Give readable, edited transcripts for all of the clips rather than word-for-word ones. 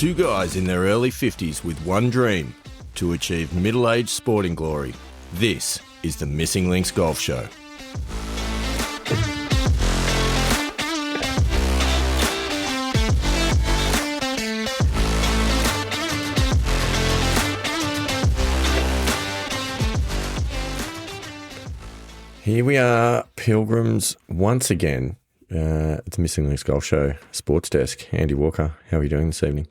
Two guys in their early 50s with one dream, to achieve middle-aged sporting glory. This is the Missing Links Golf Show. Here we are, Pilgrims, once again. It's the Missing Links Golf Show Sports Desk. Andy Walker, how are you doing this evening?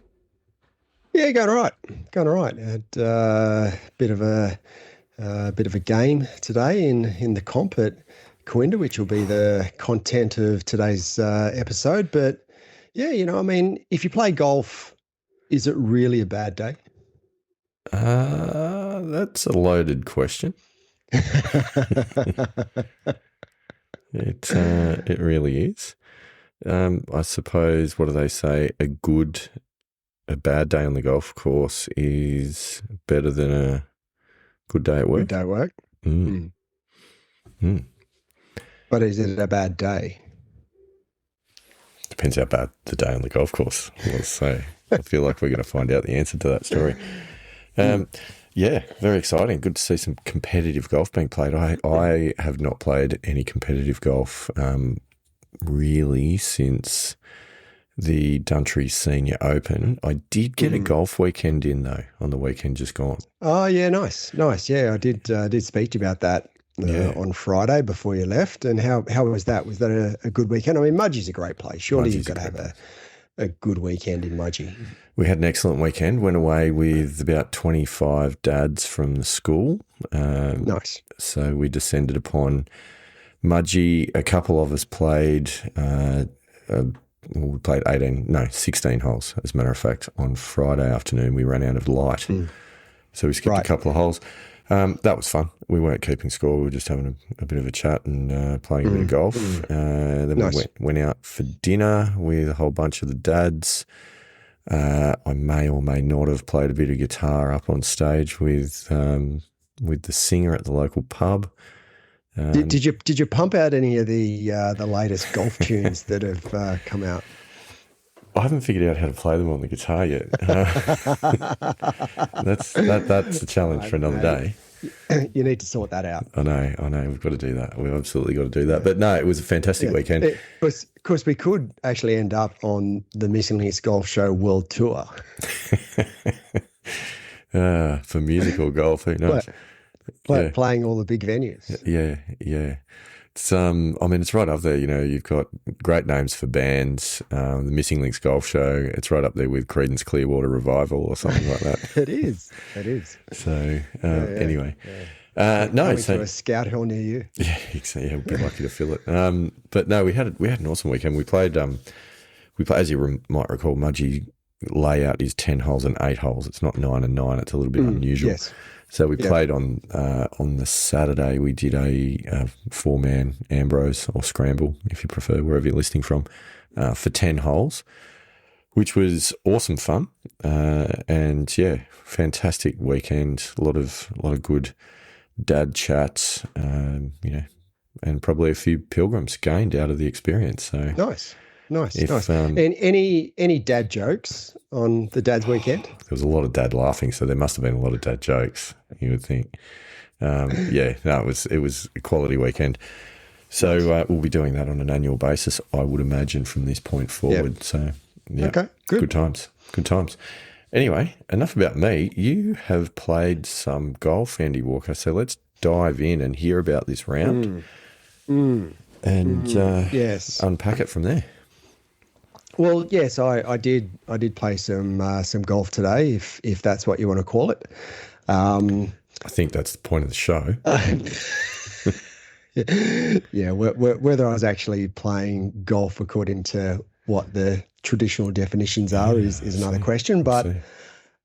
Yeah, going all right. Going all right. Had a bit of a game today in the comp at Kooinda, which will be the content of today's episode. But yeah, if you play golf, is it really a bad day? That's a loaded question. It really is. I suppose, what do they say? A bad day on the golf course is better than a good day at work. Good day at work. But is it a bad day? Depends how bad the day on the golf course was. So I feel like we're going to find out the answer to that story. Yeah, very exciting. Good to see some competitive golf being played. I have not played any competitive golf really since the Duntry Senior Open. I did get a golf weekend in, though, on the weekend just gone. Oh, yeah, nice. Yeah, I did speak to you about that on Friday before you left. And how was that? Was that a good weekend? I mean, Mudgee's a great place. Surely you've got to have a good weekend in Mudgee. We had an excellent weekend. Went away with about 25 dads from the school. Nice. So we descended upon Mudgee. A couple of us played, we played 16 holes, as a matter of fact. On Friday afternoon, we ran out of light. So we skipped a couple of holes. That was fun. We weren't keeping score. We were just having a bit of a chat and playing a bit of golf. Then nice. We went out for dinner with a whole bunch of the dads. I may or may not have played a bit of guitar up on stage with the singer at the local pub. Did you pump out any of the latest golf tunes that have come out? I haven't figured out how to play them on the guitar yet. That's the challenge for another day. You need to sort that out. I know. We've got to do that. We've absolutely got to do that. But no, it was a fantastic weekend. Of course, we could actually end up on the Missing Links Golf Show World Tour. For musical golf, who knows? Playing all the big venues. Yeah. It's it's right up there. You've got great names for bands. The Missing Links Golf Show. It's right up there with Creedence Clearwater Revival or something like that. It is. So anyway, to a Scout Hill near you. Yeah, exactly. Yeah, we'd be lucky to fill it. But no, we had an awesome weekend. We played. As you might recall, Mudgee layout is 10 holes and 8 holes. It's not 9 and 9. It's a little bit unusual. Yes. So we played on the Saturday. We did a 4-man Ambrose or scramble, if you prefer, wherever you're listening from, for 10 holes, which was awesome fun. And yeah, fantastic weekend. A lot of good dad chats, and probably a few pilgrims gained out of the experience. So nice. And any dad jokes on the dad's weekend? There was a lot of dad laughing, so there must have been a lot of dad jokes, you would think. It was a quality weekend. So we'll be doing that on an annual basis, I would imagine, from this point forward. Yep. So yeah, okay, good times. Anyway, enough about me. You have played some golf, Andy Walker. So let's dive in and hear about this round and unpack it from there. Well, yes, I did play some golf today, if that's what you want to call it. I think that's the point of the show. Yeah, whether I was actually playing golf according to what the traditional definitions are is another question. But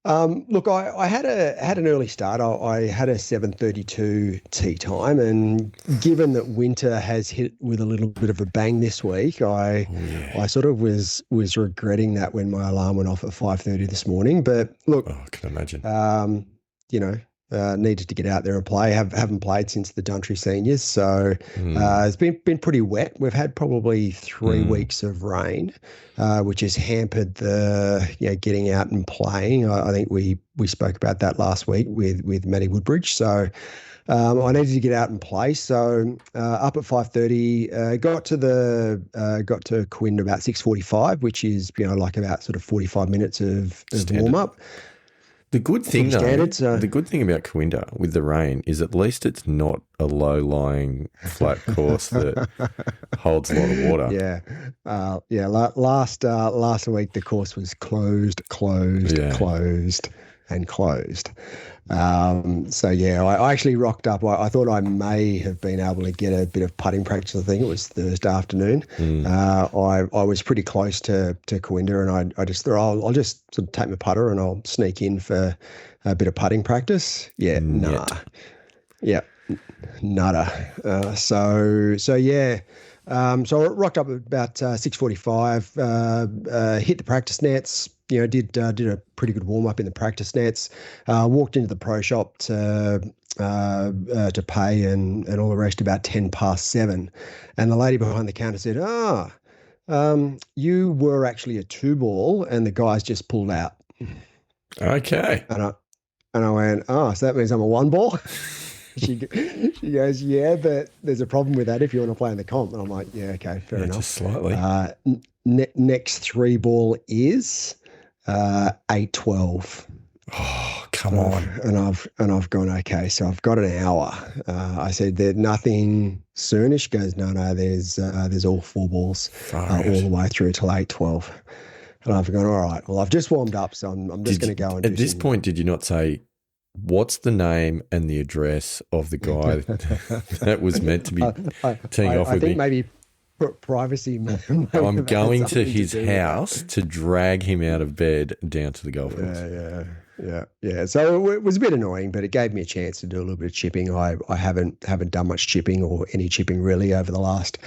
look, I had an early start. I had a 7:32 tee time, and given that winter has hit with a little bit of a bang this week, I sort of was regretting that when my alarm went off at 5:30 this morning. But look, I can imagine. needed to get out there and play. Haven't played since the Dontry Seniors, so it's been pretty wet. We've had probably 3 weeks of rain, which has hampered the getting out and playing. I think we spoke about that last week with Matty Woodbridge. So I needed to get out and play. So up at 5:30, got to Kooinda about 6:45, which is like about sort of 45 minutes of warm up. The good thing, the good thing about Kooinda with the rain is at least it's not a low-lying flat course that holds a lot of water. Last week the course was closed, and closed. I actually rocked up. I thought I may have been able to get a bit of putting practice. I think it was Thursday afternoon. I was pretty close to Kooinda, and I just thought I'll just sort of take my putter and I'll sneak in for a bit of putting practice. Nada. So I rocked up at about 6:45. Hit the practice nets. Did a pretty good warm up in the practice nets. Walked into the pro shop to pay and all the rest about 7:10, and the lady behind the counter said, you were actually a 2-ball, and the guys just pulled out. Okay. And I went, so that means I'm a 1-ball. She goes, yeah, but there's a problem with that if you want to play in the comp. And I'm like, yeah, okay, fair enough. Just slightly. Next 3-ball is 8:12. Oh, come on. And I've gone, okay, so I've got an hour. I said, there's nothing soonish. She goes, no, there's all 4 balls all the way through till 8:12. And I've gone, all right, well, I've just warmed up, so I'm just going to go and at this point, did you not say, what's the name and the address of the guy that was meant to be teeing off with me? I think maybe privacy. I'm going to his house to drag him out of bed down to the golf course. Yeah. So it was a bit annoying, but it gave me a chance to do a little bit of chipping. I haven't done much chipping or any chipping really over the last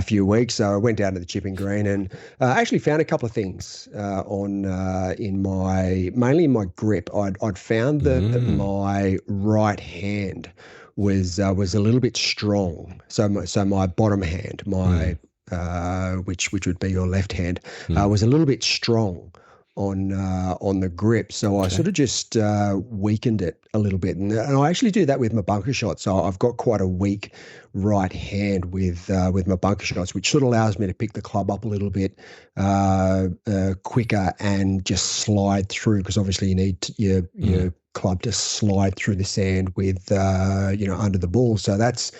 few weeks. So I went down to the chipping green and actually found a couple of things mainly in my grip. I'd found that my right hand was a little bit strong. So my bottom hand, which would be your left hand, was a little bit strong on the grip. So I sort of just weakened it a little bit. And I actually do that with my bunker shots. So I've got quite a weak right hand with my bunker shots, which sort of allows me to pick the club up a little bit quicker and just slide through, because obviously you need your club to slide through the sand with under the ball. So that's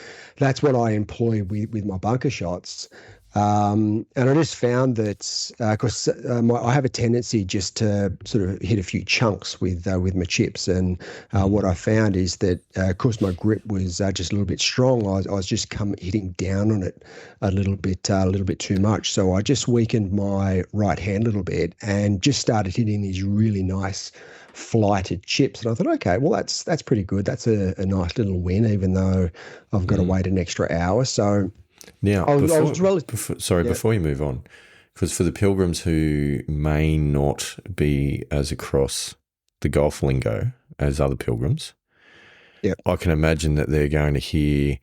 what I employ with my bunker shots. And I just found that because I have a tendency just to sort of hit a few chunks with my chips, and what I found is that because my grip was just a little bit strong, I was just hitting down on it a little bit too much. So I just weakened my right hand a little bit and just started hitting these really nice flighted chips. And I thought, okay, well that's pretty good. That's a nice little win, even though I've got to wait an extra hour. So. Now, before you move on, because for the pilgrims who may not be as across the golf lingo as other pilgrims, I can imagine that they're going to hear,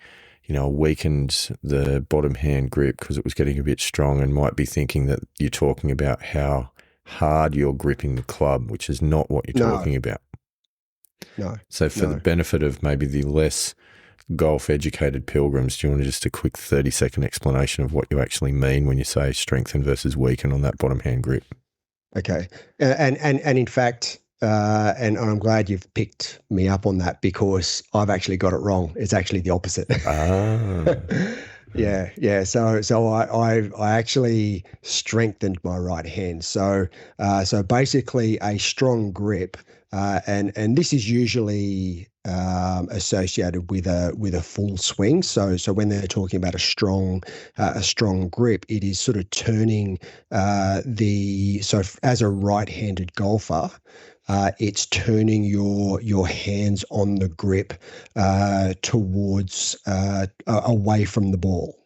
weakened the bottom hand grip because it was getting a bit strong, and might be thinking that you're talking about how hard you're gripping the club, which is not what you're talking about. No. So for the benefit of maybe the less golf-educated pilgrims, do you want just a quick 30-second explanation of what you actually mean when you say strengthen versus weaken on that bottom hand grip? Okay. And in fact, and I'm glad you've picked me up on that, because I've actually got it wrong. It's actually the opposite. Yeah. So I actually strengthened my right hand. So basically a strong grip, and this is usually associated with a full swing. So when they're talking about a strong grip, it is sort of turning as a right-handed golfer, it's turning your hands on the grip towards away from the ball.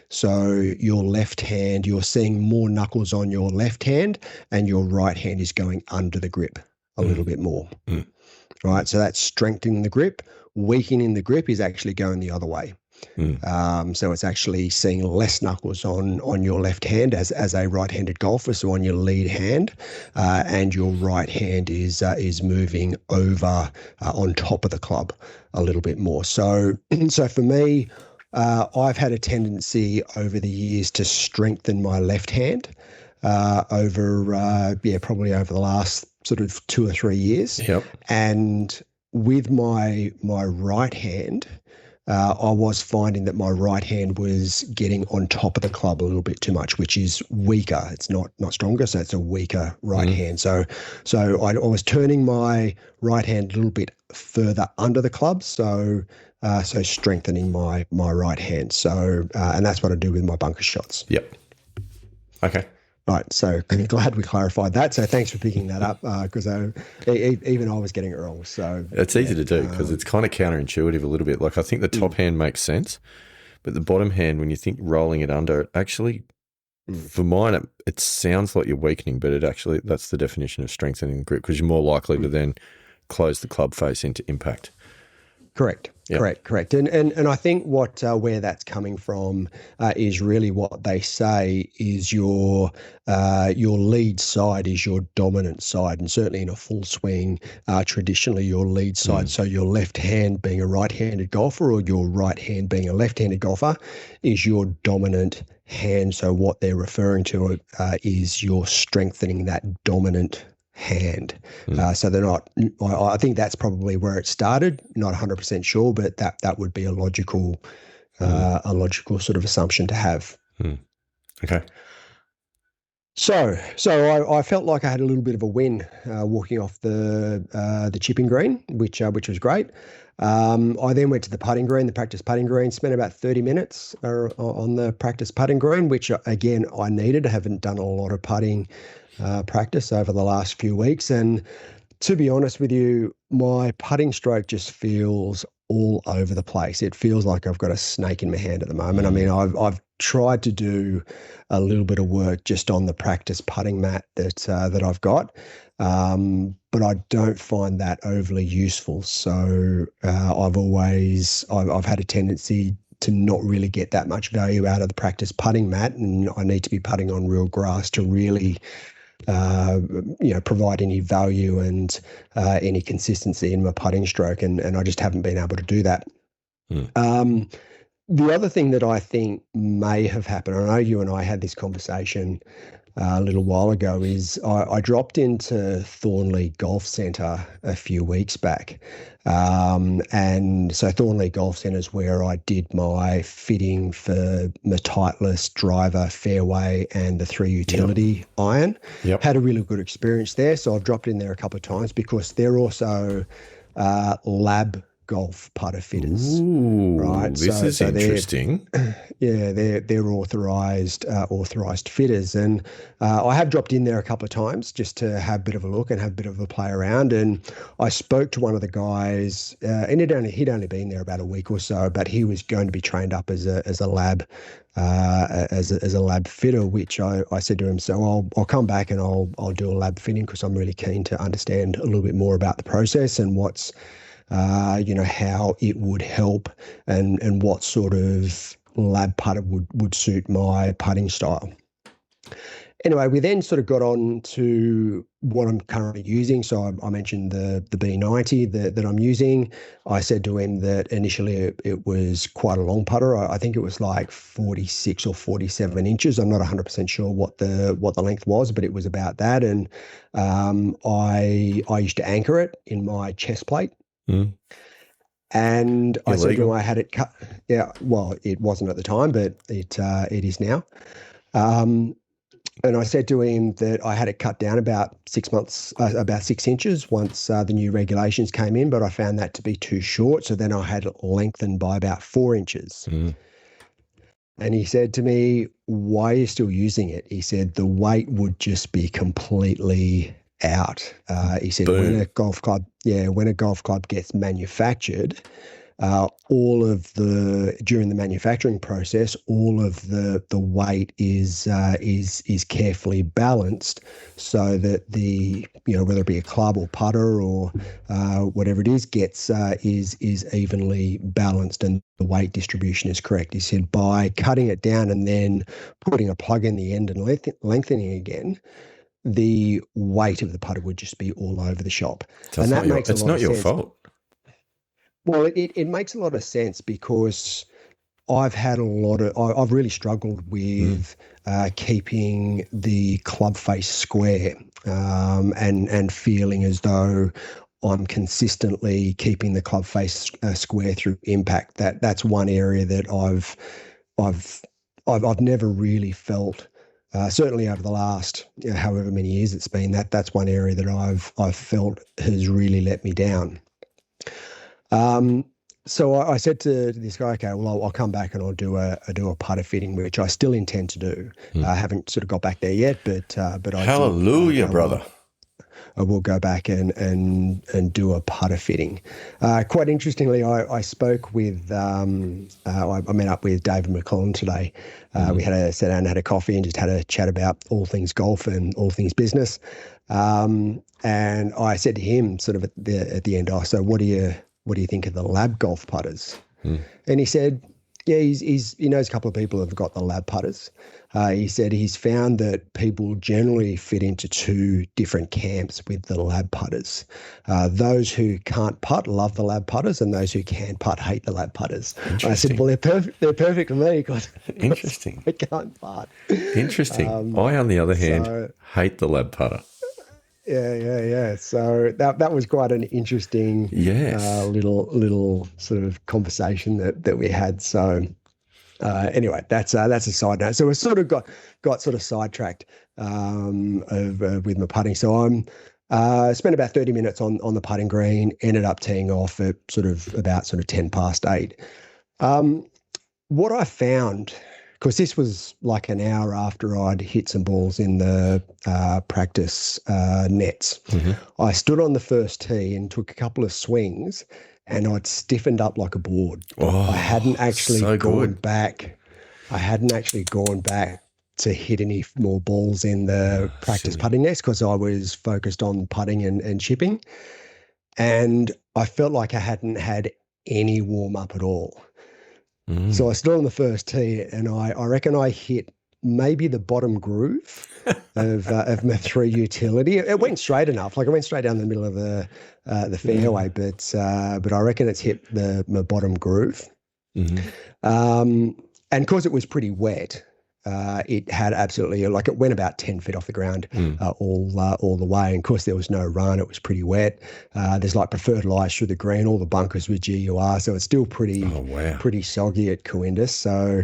So your left hand, you're seeing more knuckles on your left hand, and your right hand is going under the grip. a little bit more. Mm. Right. So that's strengthening the grip. Weakening the grip is actually going the other way. So it's actually seeing less knuckles on your left hand as a right-handed golfer, so on your lead hand, and your right hand is moving over on top of the club a little bit more. So for me, I've had a tendency over the years to strengthen my left hand probably over the last sort of 2 or 3 years. Yep. And with my right hand, I was finding that my right hand was getting on top of the club a little bit too much, which is weaker. It's not stronger, so it's a weaker right hand. So I was turning my right hand a little bit further under the club, so strengthening my right hand. So and that's what I do with my bunker shots. Yep. Okay. Right, so I'm glad we clarified that. So thanks for picking that up, because even I was getting it wrong. So it's easy to do because it's kind of counterintuitive a little bit. Like I think the top hand makes sense, but the bottom hand, when you think rolling it under, it actually, for mine, it sounds like you're weakening, but that's the definition of strengthening the grip, because you're more likely to then close the club face into impact. Correct. Yep. Correct. And I think where that's coming from is really what they say is your lead side is your dominant side, and certainly in a full swing, traditionally your lead side. So your left hand being a right-handed golfer or your right hand being a left-handed golfer is your dominant hand. So what they're referring to is you're strengthening that dominant hand. So they're not, I think that's probably where it started, not 100% sure, but that would be a logical sort of assumption to have. Okay. So I felt like I had a little bit of a win walking off the chipping green, which was great. I then went to the putting green, the practice putting green, spent about 30 minutes on the practice putting green, which again I needed. I haven't done a lot of putting practice over the last few weeks, and to be honest with you, my putting stroke just feels all over the place. It feels like I've got a snake in my hand at the moment. I mean, I've tried to do a little bit of work just on the practice putting mat that I've got, but I don't find that overly useful. So I've had a tendency to not really get that much value out of the practice putting mat, and I need to be putting on real grass to really provide any value and any consistency in my putting stroke, and I just haven't been able to do that. The other thing that I think may have happened, I know you and I had this conversation a little while ago, is I dropped into Thornley Golf Centre a few weeks back. And so Thornley Golf Centre is where I did my fitting for my Titleist driver, fairway, and the 3 utility iron. Yep. Had a really good experience there. So I've dropped in there a couple of times because they're also lab golf putter fitters. Ooh, right. This is interesting. They're authorized fitters, and I have dropped in there a couple of times just to have a bit of a look and have a bit of a play around. And I spoke to one of the guys, and he'd only been there about a week or so, but he was going to be trained up as a lab as a lab fitter, which I said to him, so I'll come back and I'll do a lab fitting because I'm really keen to understand a little bit more about the process and what's how it would help and what sort of lab putter would suit my putting style. Anyway, we then sort of got on to what I'm currently using. So I mentioned the B90 that I'm using. I said to him that initially it was quite a long putter. I think it was like 46 or 47 inches. I'm not 100% sure what the length was, but it was about that. And I used to anchor it in my chest plate. And I said to him I had it cut. Yeah, well, it wasn't at the time, but it is now. And I said to him that I had it cut down about 6 months, about 6 inches once the new regulations came in, but I found that to be too short. So then I had it lengthened by about 4 inches. And he said to me, "Why are you still using it?" He said, "The weight would just be completely out." He said, Boom. when a golf club gets manufactured, during the manufacturing process, all of the weight is carefully balanced so that whether it be a club or putter or whatever it is is evenly balanced and the weight distribution is correct. He said by cutting it down and then putting a plug in the end and lengthening again, the weight of the putter would just be all over the shop. It's not your fault. Well, it makes a lot of sense because I've really struggled with keeping the club face square and feeling as though I'm consistently keeping the club face square through impact. That's one area that I've never really felt. Certainly over the last however many years it's been, that's one area that I've felt has really let me down. So I said to this guy, okay, well, I'll come back and I'll do a putter fitting, which I still intend to do. I haven't sort of got back there yet, but I hallelujah, brother. I will go back and do a putter fitting. Quite interestingly, I spoke with I met up with David McClellan today. We sat down and had a coffee and just had a chat about all things golf and all things business. And I said to him sort of at the end, so what do you think of the lab golf putters? And he said, yeah, he knows a couple of people who have got the lab putters. He said he's found that people generally fit into two different camps with the lab putters. Those who can't putt love the lab putters, and those who can putt hate the lab putters. I said, well, they're perfect for me because interesting. I can't putt. Interesting. I, on the other hand, hate the lab putter. Yeah. So that was quite an interesting little sort of conversation that we had. So anyway, that's a side note. So we sort of got sort of sidetracked with my putting. So I'm spent about 30 minutes on the putting green. Ended up teeing off at about 10 past 8. What I found, because this was like an hour after I'd hit some balls in the practice nets. I stood on the first tee and took a couple of swings and I'd stiffened up like a board. I hadn't actually gone back. I hadn't actually gone back to hit any more balls in the practice putting nets because I was focused on putting and chipping. And I felt like I hadn't had any warm up at all. So I stood on the first tee and I reckon I hit maybe the bottom groove of my 3 utility. It went straight enough. Like I went straight down the middle of the fairway, but I reckon it's hit my bottom groove. And because it was pretty wet, it had absolutely, it went about 10 feet off the ground all the way. And of course there was no run. It was pretty wet. There's like preferred lies through the green. All the bunkers with GUR. So it's still pretty soggy at Kooinda. So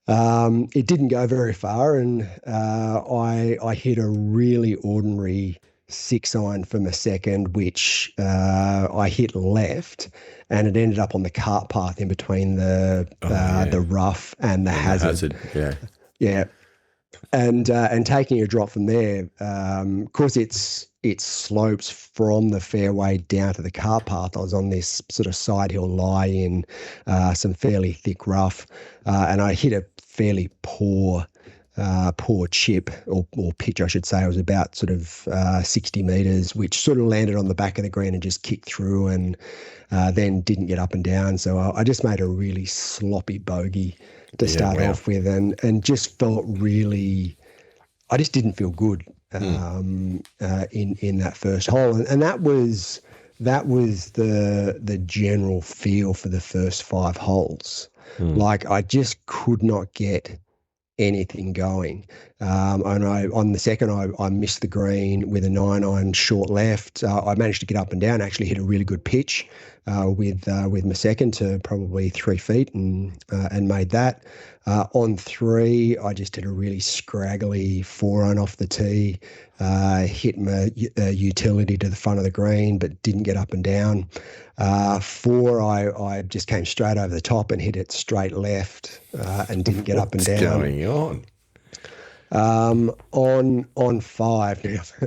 it didn't go very far. And I hit a really ordinary 6-iron for my second, which I hit left, and it ended up on the cart path in between the rough and the hazard. Yeah. And taking a drop from there, of course it slopes from the fairway down to the cart path. I was on this sort of side hill lie in some fairly thick rough, and I hit a fairly poor chip or pitch, I should say. It was about 60 meters, which sort of landed on the back of the green and just kicked through and then didn't get up and down. So I just made a really sloppy bogey to start off with and just felt really, I just didn't feel good in that first hole. And that was the general feel for the first 5 holes. Like I just could not get anything going. And on the second, I missed the green with a 9-iron short left. I managed to get up and down, actually hit a really good pitch with my second to probably 3 feet and made that. On 3, I just did a really scraggly 4-iron off the tee, hit my utility to the front of the green, but didn't get up and down. 4, I just came straight over the top and hit it straight left and didn't get up and down. What's going on? On 5,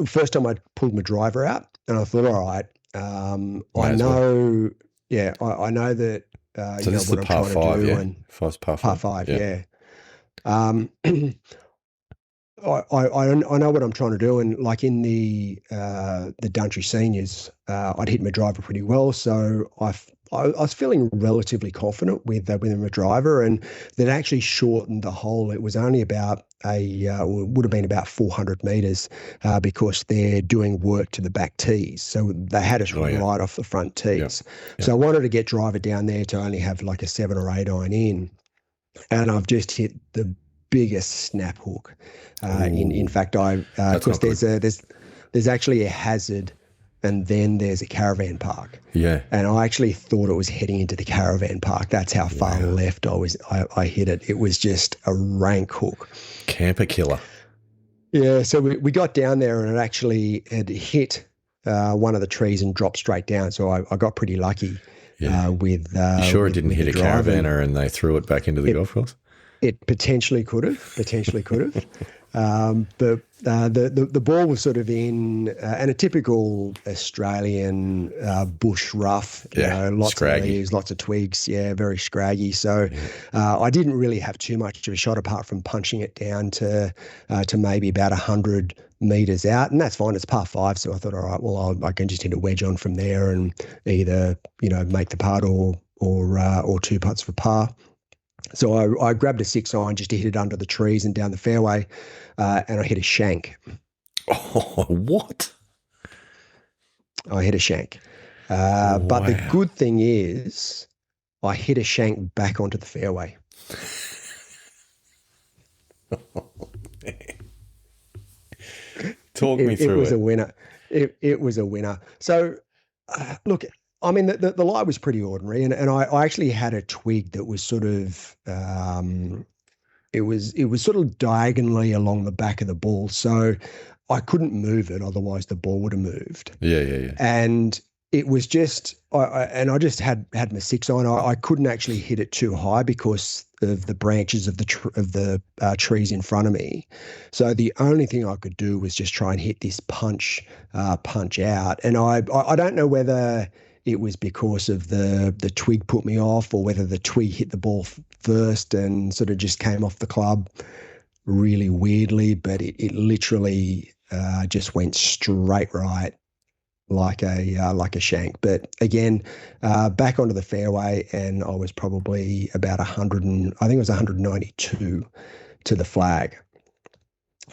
first time I pulled my driver out and I thought, all right, I know, I know that so this is what the I'm par trying five, to do, yeah? and Par par five, five, yeah. yeah. Um, I know what I'm trying to do, and like in the Dundry Seniors, I'd hit my driver pretty well, so I was feeling relatively confident with my driver, and that actually shortened the hole. It was only about it would have been about 400 meters because they're doing work to the back tees, so they had us right off the front tees. So I wanted to get driver down there to only have like a 7 or 8 iron in, and I've just hit the biggest snap hook. In fact, because there's actually a hazard, and then there's a caravan park. Yeah. And I actually thought it was heading into the caravan park. That's how far left I hit it. It was just a rank hook. Camper killer. Yeah. So we got down there, and it actually had hit one of the trees and dropped straight down. So I got pretty lucky. With you sure it didn't hit a caravaner and they threw it back into the golf course? It potentially could have. But the ball was sort of in and a typical Australian bush rough, lots scraggy. of leaves, lots of twigs, very scraggy. So I didn't really have too much of a shot apart from punching it down to maybe about 100 meters out, and that's fine. It's par 5, so I thought, all right, well, I can just hit a wedge on from there and either make the putt or 2 putts for par. So I grabbed a 6 iron just to hit it under the trees and down the fairway, and I hit a shank. Oh, what? I hit a shank. But the good thing is I hit a shank back onto the fairway. Talk me through it. It was a winner. It was a winner. So, look, I mean, the lie was pretty ordinary, and I actually had a twig that was sort of it was sort of diagonally along the back of the ball, so I couldn't move it, otherwise the ball would have moved. Yeah. And it was just I just had my 6 iron. I couldn't actually hit it too high because of the branches of the trees in front of me. So the only thing I could do was just try and hit this punch out. And I don't know whether it was because of the twig put me off, or whether the twig hit the ball first and sort of just came off the club really weirdly, but it literally just went straight right like a shank. But again, back onto the fairway, and I was probably about 192 to the flag.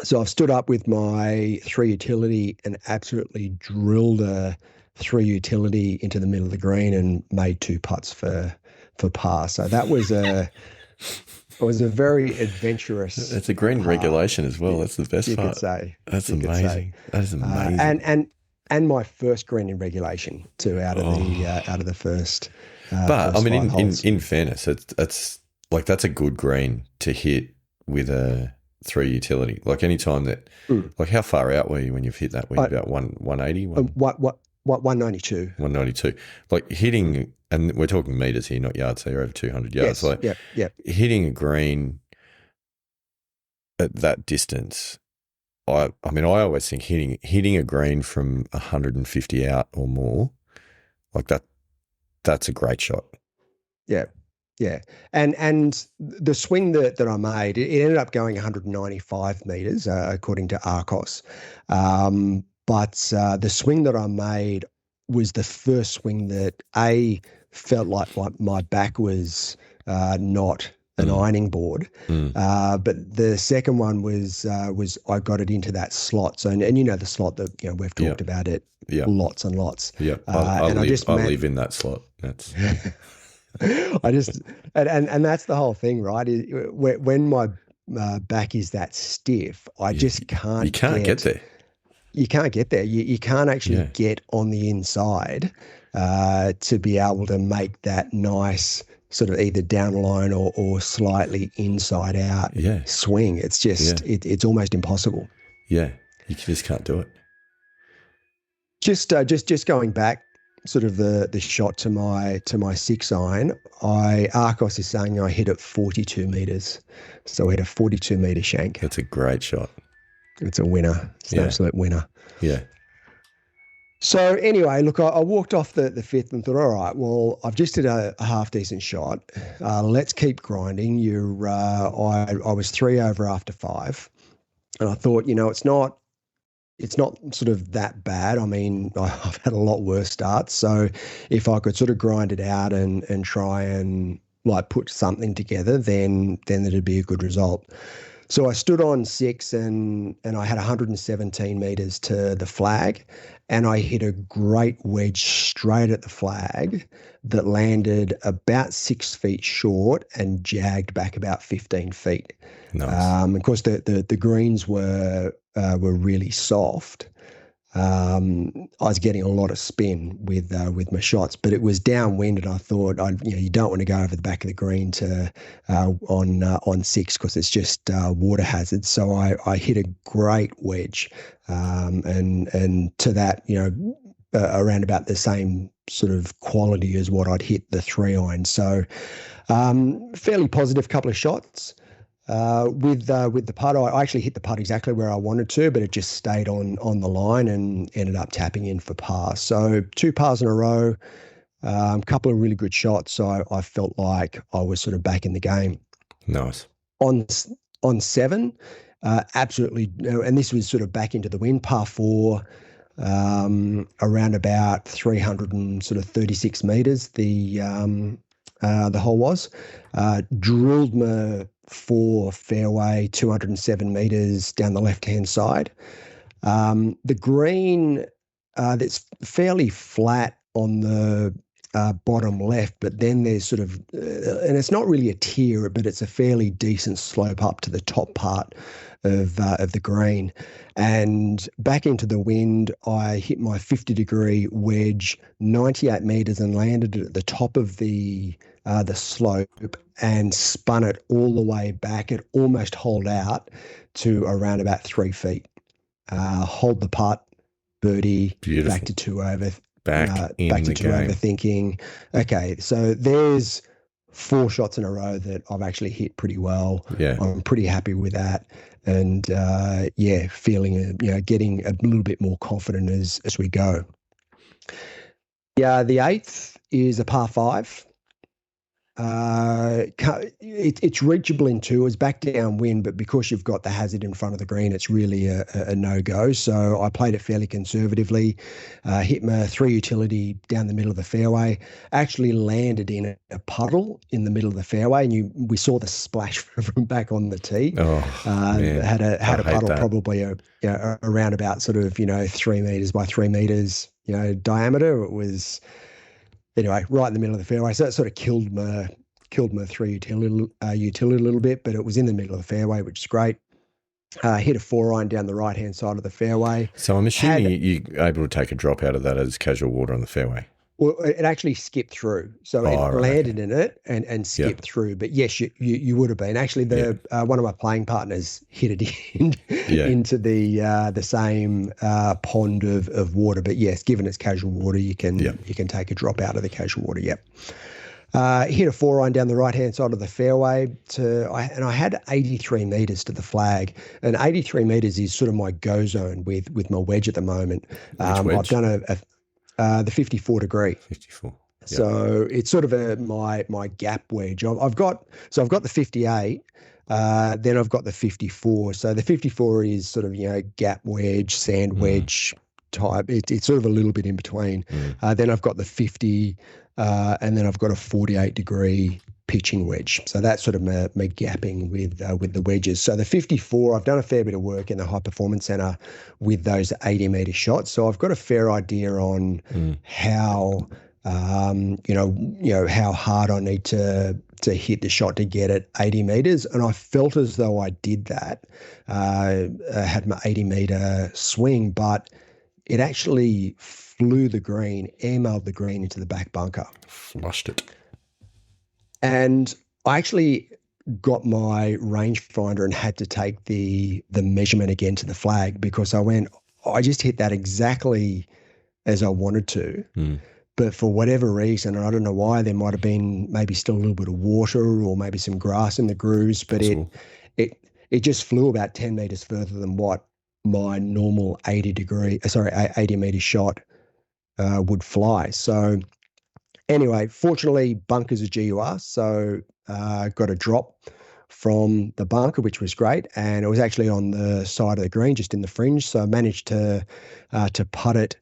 So I've stood up with my 3 utility and absolutely drilled a 3 utility into the middle of the green and made 2 putts for par. So that was a very adventurous. It's a green regulation as well. That's the best you part. Could say. That's amazing. That is amazing. And my first green in regulation too, out of the first. But first I mean, holes. in fairness, it's like that's a good green to hit with a 3 utility. Like any time that, like how far out were you when you've hit that? Were you about 180? What 192? 192. Like hitting, and we're talking meters here, not yards. So you're over 200 yards. Yes. Like hitting a green at that distance. I mean, I always think hitting a green from 150 out or more, like that's a great shot. Yeah. And the swing that I made, it ended up going 195 meters, according to Arcos. But the swing that I made was the first swing that felt like my back was not an ironing board. But the second one was I got it into that slot. So, and you know the slot that we've talked about it lots and lots. Yeah, I live in that slot. That's I just and that's the whole thing, right? When my back is that stiff, I just can't. You can't get there. You can't get there. You can't actually get on the inside to be able to make that nice sort of either down line or slightly inside out swing. It's just it's almost impossible. Yeah, you just can't do it. Just going back, sort of the shot to my 6 iron. Arcos is saying I hit it 42 meters, so I hit a 42 meter shank. That's a great shot. It's a winner. It's an absolute winner. Yeah. So anyway, look, I walked off the fifth and thought, all right, well, I've just did a half decent shot. Let's keep grinding. I was 3 over after 5, and I thought, it's not sort of that bad. I mean, I've had a lot worse starts. So if I could sort of grind it out and try and like put something together, then it'd be a good result. So I stood on 6 and I had 117 meters to the flag, and I hit a great wedge straight at the flag that landed about 6 feet short and jagged back about 15 feet. Nice. Of course, the greens were really soft. I was getting a lot of spin with my shots, but it was downwind, and I thought, you don't want to go over the back of the green to on 6 because it's just water hazard. So I hit a great wedge, and to that, around about the same sort of quality as what I'd hit the 3-iron. So fairly positive couple of shots. With the putt, I actually hit the putt exactly where I wanted to, but it just stayed on the line and ended up tapping in for par. So 2 pars in a row, a couple of really good shots. So I felt like I was sort of back in the game. Nice. On 7, absolutely, and this was sort of back into the wind, par 4, around about 336 meters. The hole was drilled my 4 fairway, 207 meters down the left-hand side. The green that's fairly flat on the bottom left, but then there's sort of, and it's not really a tier, but it's a fairly decent slope up to the top part of the green. And back into the wind, I hit my 50-degree wedge, 98 meters, and landed it at the top of the slope and spun it all the way back. It almost holed out to around about 3 feet. Hold the putt, birdie, Beautiful. back to 2 over. Back to 2 game. over, thinking, okay, so there's 4 shots in a row that I've actually hit pretty well. Yeah. I'm pretty happy with that. And feeling, getting a little bit more confident as we go. Yeah, the 8th is a par 5. It's reachable in 2. It's back downwind, but because you've got the hazard in front of the green, it's really a no-go. So I played it fairly conservatively, hit my 3 utility down the middle of the fairway, actually landed in a puddle in the middle of the fairway, and we saw the splash from back on the tee. Man. Had a puddle that. probably around about sort of 3 meters by 3 meters diameter. It was. Anyway, right in the middle of the fairway. So it sort of killed my 3 utility a little bit, but it was in the middle of the fairway, which is great. Hit a 4-iron down the right-hand side of the fairway. So I'm assuming you're able to take a drop out of that as casual water on the fairway. Well, it actually skipped through. So it landed in it and skipped through. But yes, you would have been. Actually, one of my playing partners hit it into the same pond of water. But yes, given it's casual water, you can take a drop out of the casual water. Yep. Hit a 4-iron down the right-hand side of the fairway and I had 83 meters to the flag, and 83 meters is sort of my go zone with my wedge at the moment. Wedge? I've done the 54 degree. 54. Yep. So it's sort of my gap wedge. I've got the 58, then I've got the 54. So the 54 is sort of gap wedge, sand wedge type. It's sort of a little bit in between. Then I've got the 50, and then I've got a 48 degree pitching wedge. So that's sort of my gapping with the wedges. So the 54, I've done a fair bit of work in the high performance center with those 80 meter shots. So I've got a fair idea on how how hard I need to hit the shot to get it 80 meters. And I felt as though I did that. I had my 80 meter swing, but it actually flew the green, airmailed the green into the back bunker. Flushed it. And I actually got my rangefinder and had to take the measurement again to the flag, because I just hit that exactly as I wanted to. But for whatever reason, and I don't know why, there might have been maybe still a little bit of water or maybe some grass in the grooves, but it just flew about 10 meters further than what my normal 80 meter shot would fly. So anyway, fortunately, bunkers are GUR, so got a drop from the bunker, which was great, and it was actually on the side of the green, just in the fringe. So I managed to putt it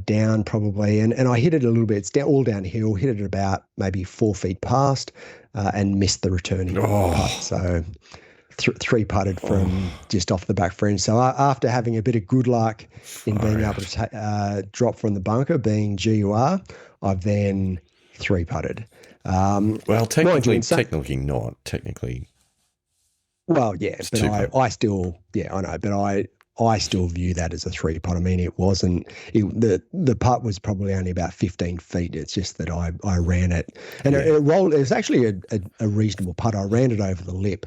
down probably, and I hit it a little bit. It's all downhill. Hit it about maybe 4 feet past, and missed the returning putt. So three putted from just off the back fringe. So after having a bit of good luck in being able to drop from the bunker, being GUR, I've then three putted. Well, technically not. Technically. Well, yeah, but I still, I know, but I still view that as a three putt. I mean, it wasn't, the putt was probably only about 15 feet. It's just that I ran it, and it rolled. It was actually a reasonable putt. I ran it over the lip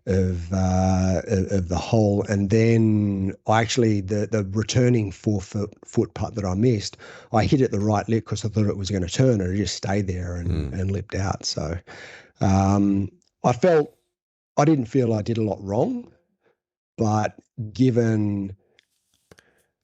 of the hole, and then I actually the returning 4 foot putt that I missed, I hit it the right lip because I thought it was going to turn, and it just stayed there and lipped out. So I didn't feel I did a lot wrong, but given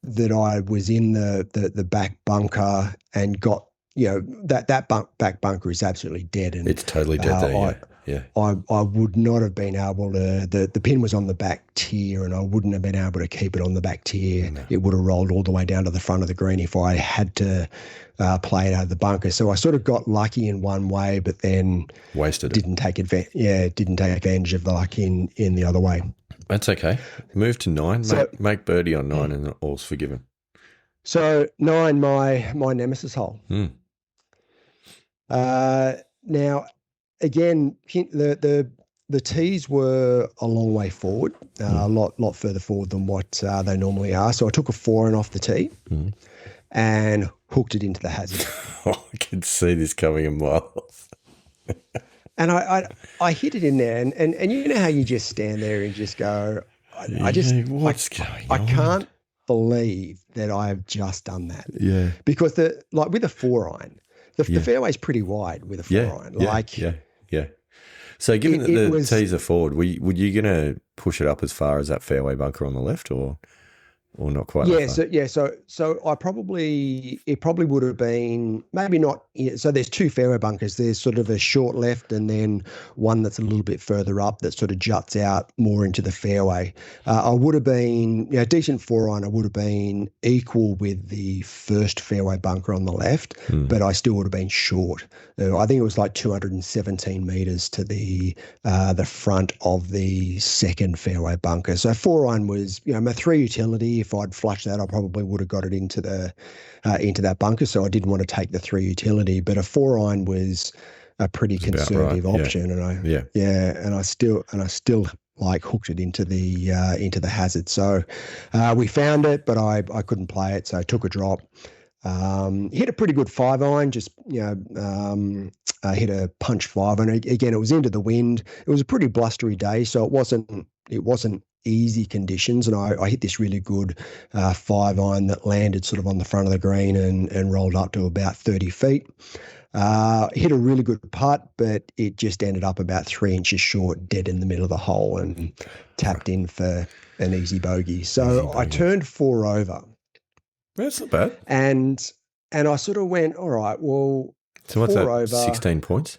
that I was in the back bunker and got, that back bunker is absolutely dead, and it's totally dead there. Yeah. I would not have been able to, the pin was on the back tier, and I wouldn't have been able to keep it on the back tier. No. It would have rolled all the way down to the front of the green if I had to play it out of the bunker. So I sort of got lucky in one way, but then didn't take advantage of the luck in the other way. That's okay. Move to 9. Make birdie on 9 and all's forgiven. So 9, my nemesis hole. Now, again, the tees were a long way forward, a lot further forward than what they normally are. So I took a 4-iron off the tee and hooked it into the hazard. I can see this coming a mile off. And I hit it in there, and you know how you just stand there and just go, what's going on? I can't believe that I've just done that. Yeah. Because with a 4-iron, the fairway's pretty wide with a 4-iron. Yeah. So given that the tees are forward, were you going to push it up as far as that fairway bunker on the left, or not quite? So I probably would have been maybe not. So there's 2 fairway bunkers. There's sort of a short left, and then one that's a little bit further up that sort of juts out more into the fairway. I would have been, decent 4-iron. I would have been equal with the first fairway bunker on the left, but I still would have been short. I think it was like 217 meters to the front of the second fairway bunker. So 4-iron was, my 3 utility. If I'd flushed that, I probably would have got it into that bunker. So I didn't want to take the 3 utility, but a 4-iron was a pretty conservative option, and I still like hooked it into the hazard. So we found it, but I couldn't play it, so I took a drop. Hit a pretty good 5-iron, just hit a punch 5-iron. Again, it was into the wind. It was a pretty blustery day, so it wasn't easy conditions, and I hit this really good 5-iron that landed sort of on the front of the green and rolled up to about 30 feet. Hit a really good putt, but it just ended up about 3 inches short, dead in the middle of the hole, and tapped in for an easy bogey. So I turned 4 over. That's not bad. And I sort of went, all right, well, so what's 4 that, over, 16 points?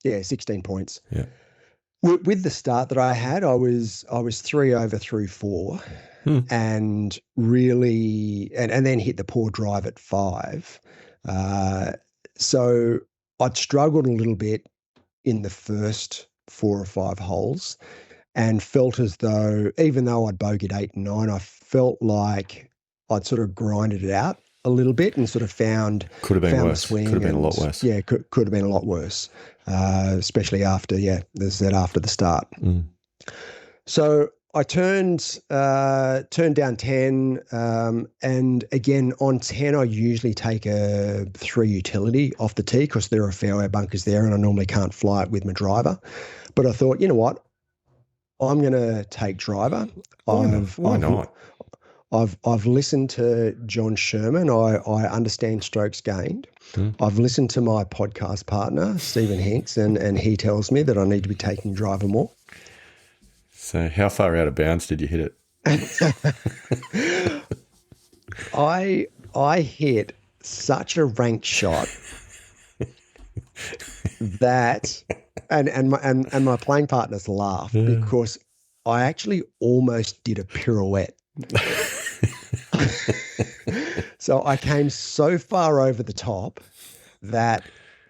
Yeah, 16 points. Yeah. With the start that I had, I was 3 over through 4, and really, and then hit the poor drive at 5. So I'd struggled a little bit in the first 4 or 5 holes, and felt as though, even though I'd bogeyed 8 and 9, I felt like I'd sort of grinded it out a little bit and sort of found worse. Swing. Could have been a lot worse. Yeah, could have been a lot worse, especially after the start. So I turned down 10, and again on 10 I usually take a 3 utility off the tee because there are fairway bunkers there, and I normally can't fly it with my driver. But I thought, you know what, I'm going to take driver. Why not? I've listened to John Sherman. I understand strokes gained. I've listened to my podcast partner, Stephen Hinks, and he tells me that I need to be taking driver more. So how far out of bounds did you hit it? I hit such a ranked shot that, and my playing partners laughed because I actually almost did a pirouette. So I came so far over the top that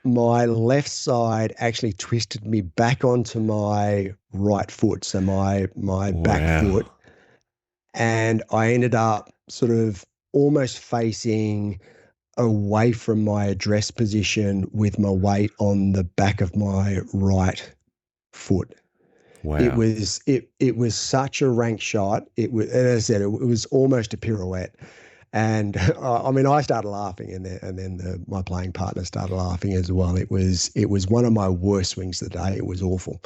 my left side actually twisted me back onto my right foot, so my back foot, and I ended up sort of almost facing away from my address position with my weight on the back of my right foot. Wow. It was such a rank shot. It was, as I said, it was almost a pirouette. And I mean, I started laughing, and then my playing partner started laughing as well. It was one of my worst swings of the day. It was awful.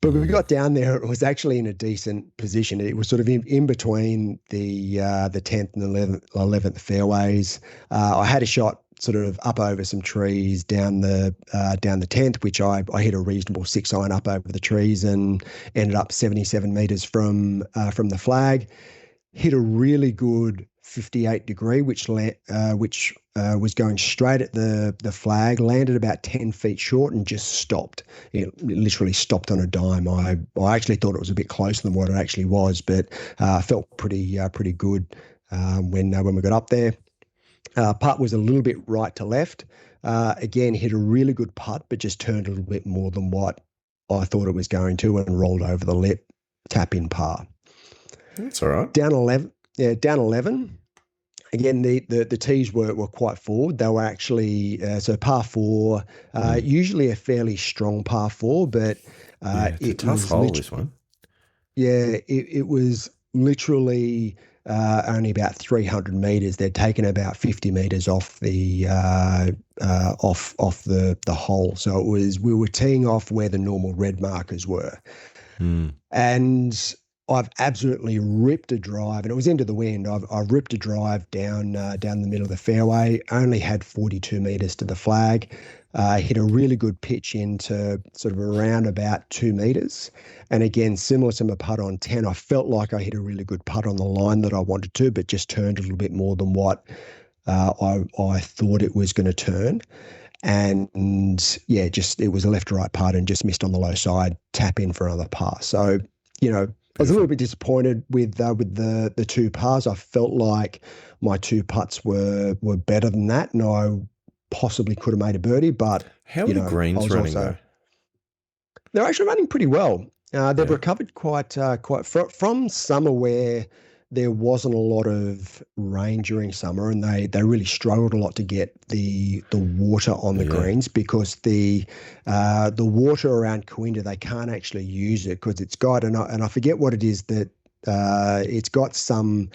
But when we got down there, it was actually in a decent position. It was sort of in between the 10th and 11th fairways. I had a shot sort of up over some trees down the 10th, which I hit a reasonable 6-iron up over the trees and ended up 77 meters from the flag. Hit a really good 58 degree, which was going straight at the flag, landed about 10 feet short and just stopped. It literally stopped on a dime. I actually thought it was a bit closer than what it actually was, but felt pretty good when we got up there. Putt was a little bit right to left. Again, hit a really good putt, but just turned a little bit more than what I thought it was going to and rolled over the lip, tap in par. That's all right. Down 11. Yeah, down 11. Again, the tees were quite forward. They were actually so par 4, usually a fairly strong par 4, but it's a tough hole, this one. Yeah, it was literally only about 300 meters. They'd taken about 50 meters off the off the hole, so we were teeing off where the normal red markers were, and I've absolutely ripped a drive, and it was into the wind. I've ripped a drive down the middle of the fairway. Only had 42 meters to the flag. Hit a really good pitch into sort of around about 2 meters. And again, similar to my putt on 10, I felt like I hit a really good putt on the line that I wanted to, but just turned a little bit more than what I thought it was going to turn. And yeah, it was a left to right putt and just missed on the low side, tap in for another par. So, I was a little bit disappointed with the 2 pars. I felt like my 2 putts were better than that, and I possibly could have made a birdie. But how are the greens running though? They're actually running pretty well. They've recovered quite from summer where there wasn't a lot of rain during summer, and they really struggled a lot to get the water on the greens because the water around Kooinda, they can't actually use it because it's got, and I forget what it is that it's got some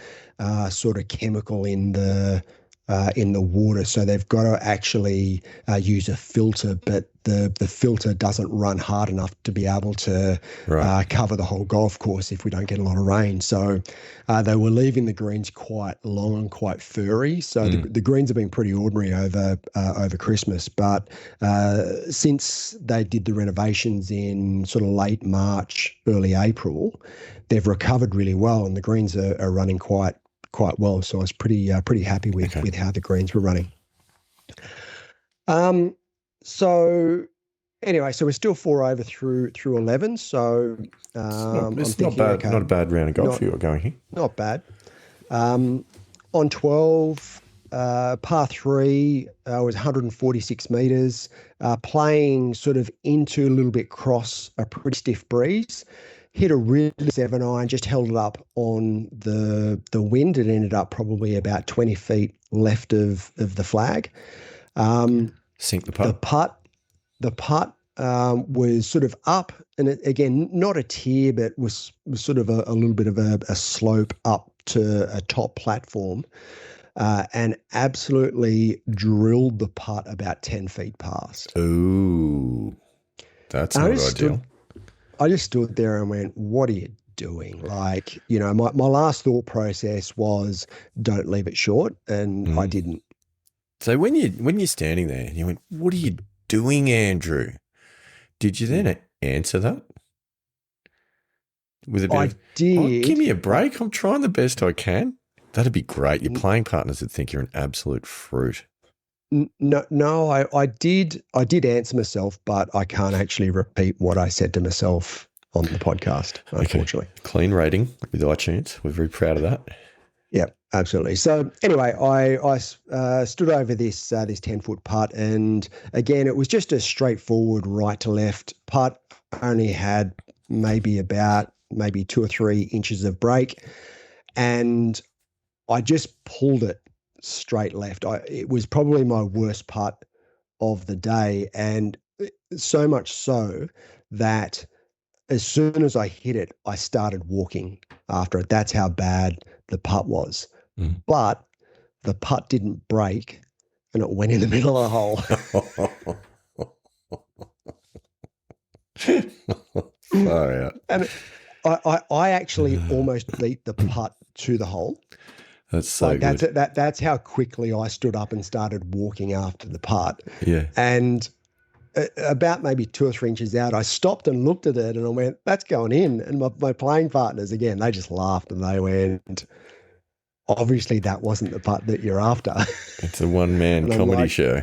sort of chemical in the water, so they've got to actually use a filter, but the filter doesn't run hard enough to be able to cover the whole golf course if we don't get a lot of rain. So they were leaving the greens quite long and quite furry. So the greens have been pretty ordinary over Christmas, but since they did the renovations in sort of late March, early April, they've recovered really well, and the greens are running quite well. So I was pretty happy with how the greens were running. So anyway, so we're still 4 over through 11. So it's not bad. Not a bad round of golf you were going here. Not bad. On 12, par 3 was 146 meters, playing sort of into a little bit cross a pretty stiff breeze. Hit a really 7-iron, just held it up on the wind. It ended up probably about 20 feet left of the flag. Sink the putt. The putt was sort of up, and again, not a tier, but was sort of a little bit of a slope up to a top platform, and absolutely drilled the putt about 10 feet past. Ooh, that's not ideal. I just stood there and went, what are you doing? Like, my last thought process was don't leave it short, and I didn't. So when you're standing there and you went, what are you doing, Andrew? Did you then answer that? With a bit did. Give me a break. I'm trying the best I can. That'd be great. Your playing partners would think you're an absolute fruit. No, I did answer myself, but I can't actually repeat what I said to myself on the podcast, unfortunately. Okay. Clean rating with iTunes. We're very proud of that. Yeah, absolutely. So anyway, I stood over this 10-foot putt, and again, it was just a straightforward right to left putt. Only had maybe 2 or 3 inches of break, and I just pulled it straight left. It was probably my worst putt of the day, and so much so that as soon as I hit it, I started walking after it. That's how bad the putt was. But the putt didn't break, and it went in the middle of the hole. Far out. And I actually almost beat the putt to the hole. That's so good. That's how quickly I stood up and started walking after the putt. Yeah. And about maybe 2 or 3 inches out, I stopped and looked at it, and I went, "That's going in." And my playing partners, again, they just laughed, and they went, "Obviously, that wasn't the putt that you're after." It's a one-man comedy show.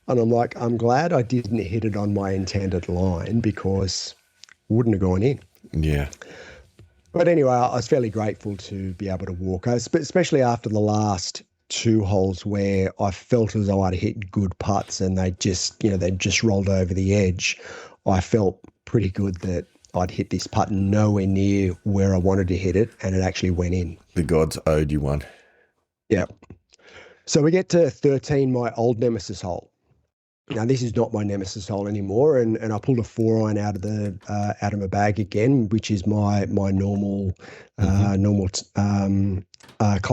And I'm like, I'm glad I didn't hit it on my intended line, because it wouldn't have gone in. Yeah. But anyway, I was fairly grateful to be able to walk, especially after the last 2 holes where I felt as though I'd hit good putts and they just rolled over the edge. I felt pretty good that I'd hit this putt nowhere near where I wanted to hit it, and it actually went in. The gods owed you one. Yeah. So we get to 13, my old nemesis hole. Now, this is not my nemesis hole anymore, and I pulled a 4-iron out of my bag again, which is my normal club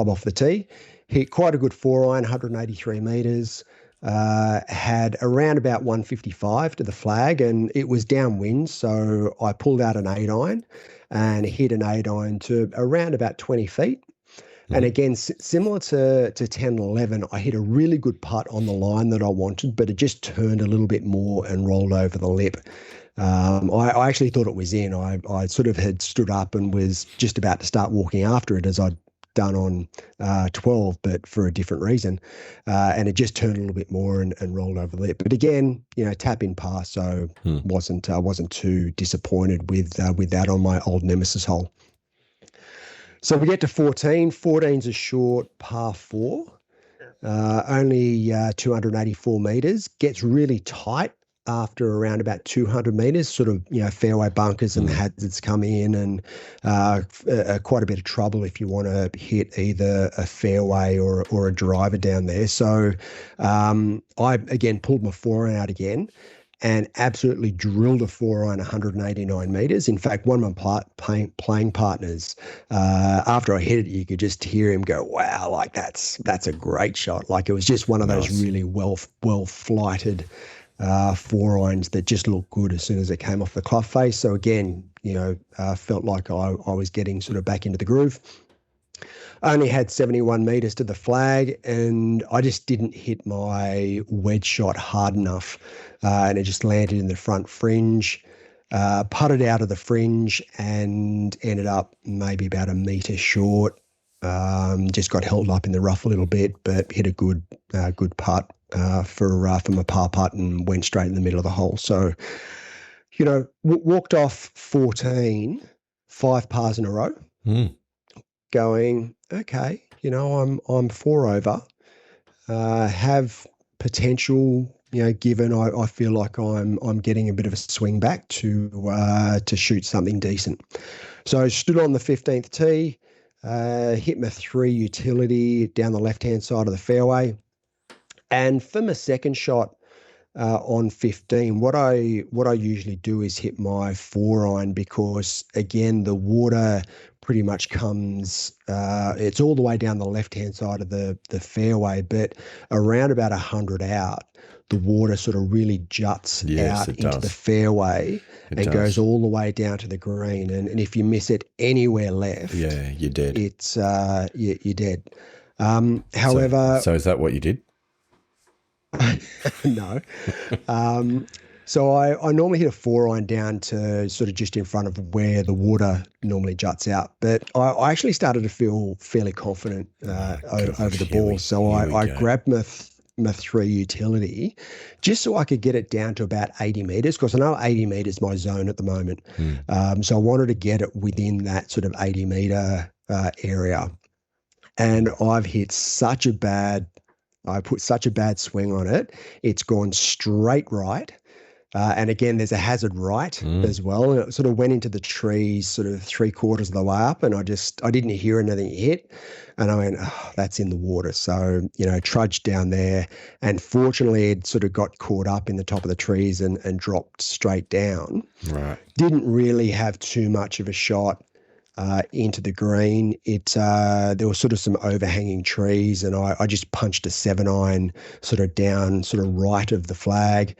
off the tee. Hit quite a good 4-iron, 183 meters. Had around about 155 to the flag, and it was downwind, so I pulled out an 8-iron and hit an 8-iron to around about 20 feet. And again, similar to 10 and 11, I hit a really good putt on the line that I wanted, but it just turned a little bit more and rolled over the lip. I actually thought it was in. I sort of had stood up and was just about to start walking after it, as I'd done on 12, but for a different reason. And it just turned a little bit more and rolled over the lip. But again, tap in par, so wasn't too disappointed with that on my old nemesis hole. So we get to 14. 14's a short par 4, only 284 meters. Gets really tight after around about 200 meters, sort of, fairway bunkers and hazards come in, and quite a bit of trouble if you want to hit either a fairway or a driver down there. So I, again, pulled my 4-iron out again and absolutely drilled a 4-iron 189 meters. In fact, one of my playing partners, after I hit it, you could just hear him go, "Wow, like that's a great shot." Like, it was just one of those really well flighted 4-irons that just looked good as soon as it came off the club face. So again, felt like I was getting sort of back into the groove. I only had 71 meters to the flag, and I just didn't hit my wedge shot hard enough, and it just landed in the front fringe. Putted out of the fringe and ended up maybe about a meter short. Just got held up in the rough a little bit, but hit a good putt for my par putt and went straight in the middle of the hole. So, walked off 14, 5 pars in a row. Going, okay, I'm 4 over, have potential, given I feel like I'm getting a bit of a swing back to shoot something decent. So I stood on the 15th tee, hit my 3 utility down the left-hand side of the fairway, and for my second shot on 15, what I usually do is hit my 4-iron, because again, the water pretty much comes, it's all the way down the left-hand side of the fairway, but around about 100 out, the water sort of really juts out into the fairway and goes all the way down to the green. And if you miss it anywhere left, you're dead. It's you're dead. However, so is that what you did? No. So I normally hit a 4-iron down to sort of just in front of where the water normally juts out. But I actually started to feel fairly confident over the ball. So I grabbed my 3 utility just so I could get it down to about 80 meters, because I know 80 meters my zone at the moment. So I wanted to get it within that sort of 80 meter area. And I put such a bad swing on it. It's gone straight right. And again, there's a hazard right as well. And it sort of went into the trees sort of 3/4 of the way up, and I didn't hear anything hit. And I went, oh, that's in the water. So, trudged down there, and fortunately it sort of got caught up in the top of the trees and dropped straight down. Right. Didn't really have too much of a shot into the green. There was sort of some overhanging trees, and I just punched a 7-iron sort of down, sort of right of the flag.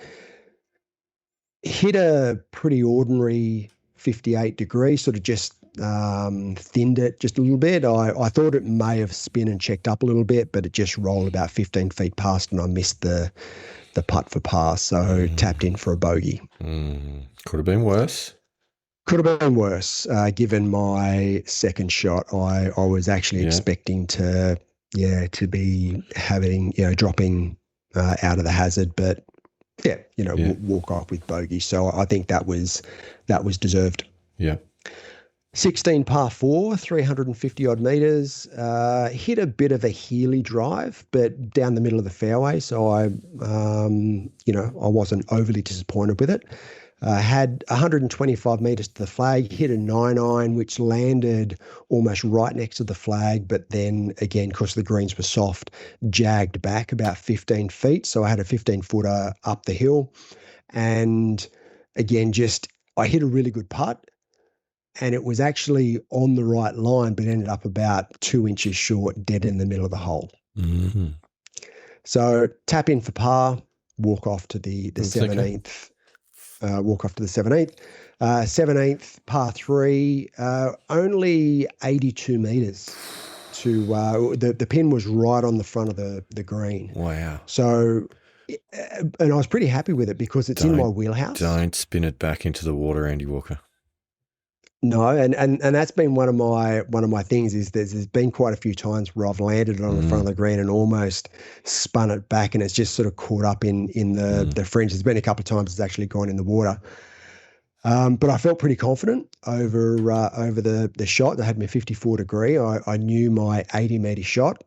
Hit a pretty ordinary 58 degrees, sort of just thinned it just a little bit. I thought it may have spun and checked up a little bit, but it just rolled about 15 feet past, and I missed the putt for par, so tapped in for a bogey. Could have been worse. Could have been worse, given my second shot. I was actually expecting to be having, dropping out of the hazard, but walk off with bogey. So I think that was deserved. Yeah. 16 par 4, 350 odd meters. Hit a bit of a Healy drive, but down the middle of the fairway. So I wasn't overly disappointed with it. Had 125 meters to the flag, hit a 9-iron, which landed almost right next to the flag, but then again, because the greens were soft, jagged back about 15 feet. So I had a 15-footer up the hill. And again, I hit a really good putt, and it was actually on the right line, but ended up about 2 inches short, dead in the middle of the hole. Mm-hmm. So tap in for par, walk off to the 17th. Walk off to the 17th. 17th, par 3, only 82 meters to the pin was right on the front of the green. Wow. So, and I was pretty happy with it because it's in my wheelhouse. Don't spin it back into the water, Andy Walker. No, and that's been one of my things is there's been quite a few times where I've landed it on the front of the green and almost spun it back, and it's just sort of caught up in the fringe. There's been a couple of times it's actually gone in the water. But I felt pretty confident over the shot. I had my 54 degree. I knew my 80 meter shot,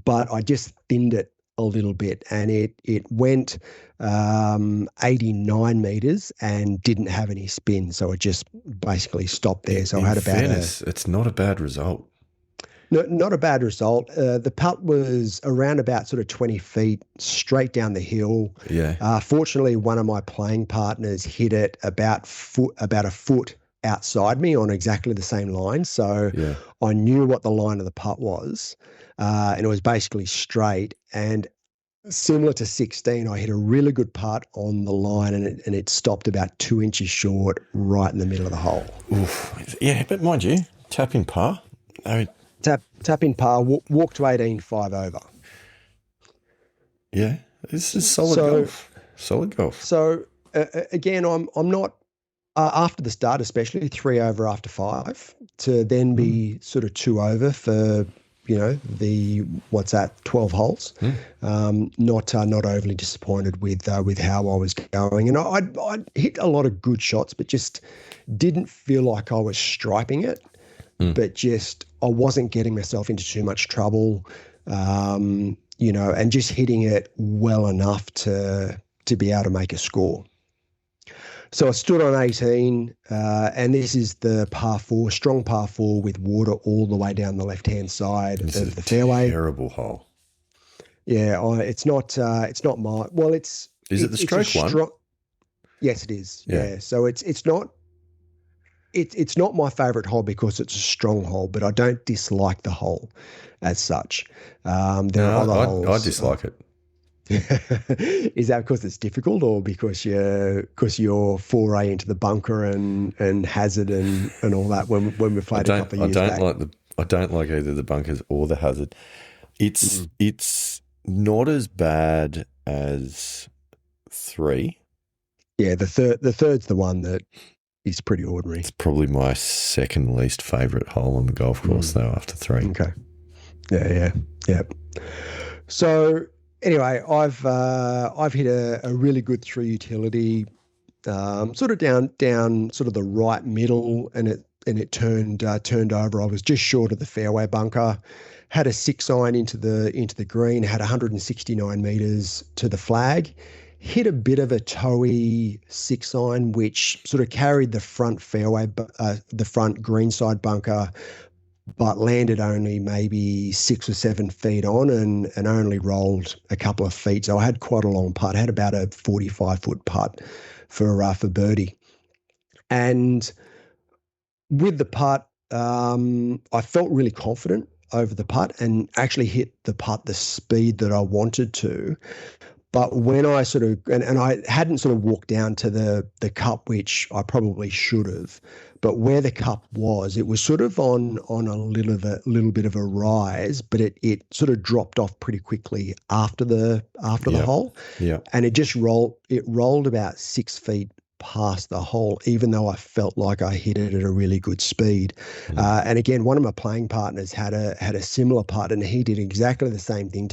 but I just thinned it a little bit, and it went 89 meters and didn't have any spin, so it just basically stopped there. So I had about it's not a bad result. No, not a bad result. The putt was around about sort of 20 feet straight down the hill. Yeah. Fortunately, one of my playing partners hit it about a foot outside me on exactly the same line. So I knew what the line of the putt was, and it was basically straight. And similar to 16, I hit a really good putt on the line, and it stopped about 2 inches short, right in the middle of the hole. Oof. Yeah, but mind you, tap in par. I mean, tap in par, walk to 18, 5 over. Yeah, this is solid golf. Solid golf. So again, I'm not after the start, especially 3 over after 5, to then be sort of 2 over for the 12 holes. Not overly disappointed with how I was going, and I hit a lot of good shots, but just didn't feel like I was striping it. But just I wasn't getting myself into too much trouble, and just hitting it well enough to be able to make a score. So I stood on 18, and this is the par 4, strong par 4 with water all the way down the left-hand side of the fairway. Terrible hole. Yeah, it's not my. Well, it's. Is it the stroke one? Yes, it is. Yeah. So it's not. It's not my favourite hole because it's a strong hole, but I don't dislike the hole as such. There are other holes. I dislike it. Is that because it's difficult, or because you're foray into the bunker and hazard and all that when we played a couple of years back? I don't like either the bunkers or the hazard. It's not as bad as 3, Yeah, the third's the one that is pretty ordinary. It's probably my second least favourite hole on the golf course, though, after 3. Okay. Yeah. So anyway, I've hit a really good 3 utility, sort of down sort of the right middle, and it turned over. I was just short of the fairway bunker. Had a 6 iron into the green. Had 169 meters to the flag. Hit a bit of a toey 6 iron, which sort of carried the front fairway, the front greenside bunker, but landed only maybe 6 or 7 feet on and only rolled a couple of feet. So I had quite a long putt. I had about a 45-foot putt for birdie. And with the putt, I felt really confident over the putt and actually hit the putt the speed that I wanted to. But when I sort of, and I hadn't sort of walked down to the cup, which I probably should have, but where the cup was, it was sort of on a little bit of a rise, but it sort of dropped off pretty quickly after the hole. Yeah. And it rolled about 6 feet past the hole, even though I felt like I hit it at a really good speed. And again, one of my playing partners had a similar putt, and he did exactly the same thing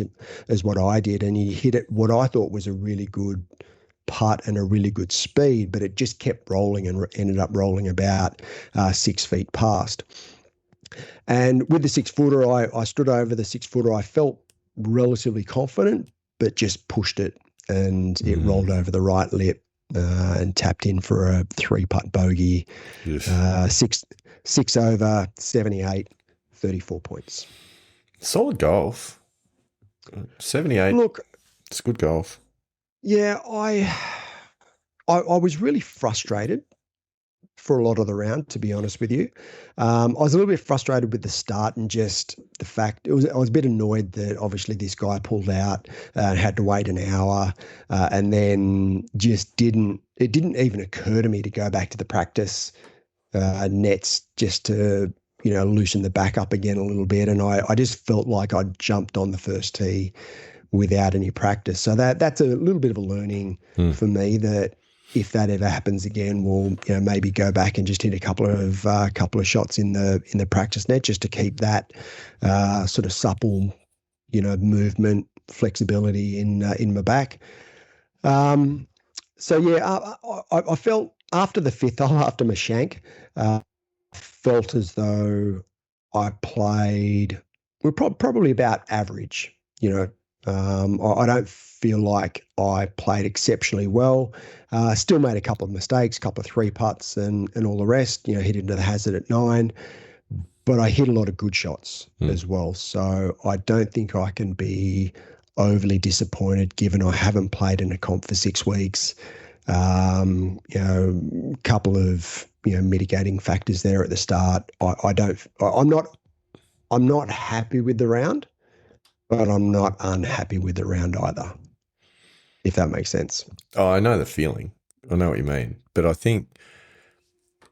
as what I did, and he hit it what I thought was a really good putt and a really good speed, but it just kept rolling and ended up rolling about 6 feet past. And with the 6-footer, I stood over the 6-footer. I felt relatively confident, but just pushed it, and it rolled over the right lip. And tapped in for a 3-putt bogey. Yes. 6 over, 78, 34 points. Solid golf. 78. Look, it's good golf. Yeah, I was really frustrated for a lot of the round, to be honest with you. I was a little bit frustrated with the start and just the fact I was a bit annoyed that obviously this guy pulled out and had to wait an hour, and then just didn't even occur to me to go back to the practice nets just to loosen the back up again a little bit. And I just felt like I jumped on the first tee without any practice. So that's a little bit of a learning for me, that if that ever happens again, we'll maybe go back and just hit a couple of shots in the practice net just to keep that sort of supple, movement, flexibility in my back. So yeah, I felt after the 5th hole, after my shank, felt as though I played probably about average. I don't feel like I played exceptionally well. Still made a couple of mistakes, a couple of 3 putts and all the rest, hit into the hazard at 9, but I hit a lot of good shots as well. So I don't think I can be overly disappointed given I haven't played in a comp for 6 weeks. Couple of, mitigating factors there at the start. I'm not happy with the round, but I'm not unhappy with the round either, if that makes sense. Oh, I know the feeling. I know what you mean. But I think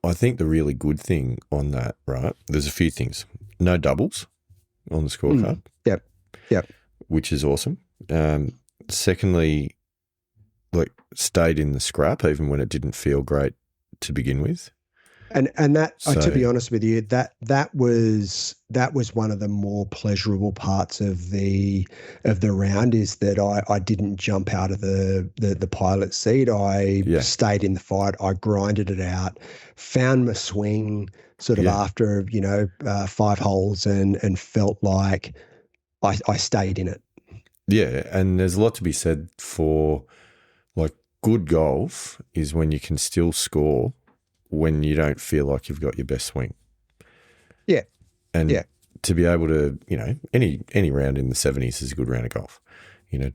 the really good thing on that, right, there's a few things. No doubles on the scorecard. Yep. Which is awesome. Secondly, stayed in the scrap even when it didn't feel great to begin with. And that, to be honest with you, that was one of the more pleasurable parts of the round, is that I didn't jump out of the pilot seat. I stayed in the fight. I grinded it out, found my swing sort of after 5 holes, and felt like I stayed in it. Yeah, and there's a lot to be said for good golf is when you can still score when you don't feel like you've got your best swing. Yeah. And to be able to, any round in the 70s is a good round of golf.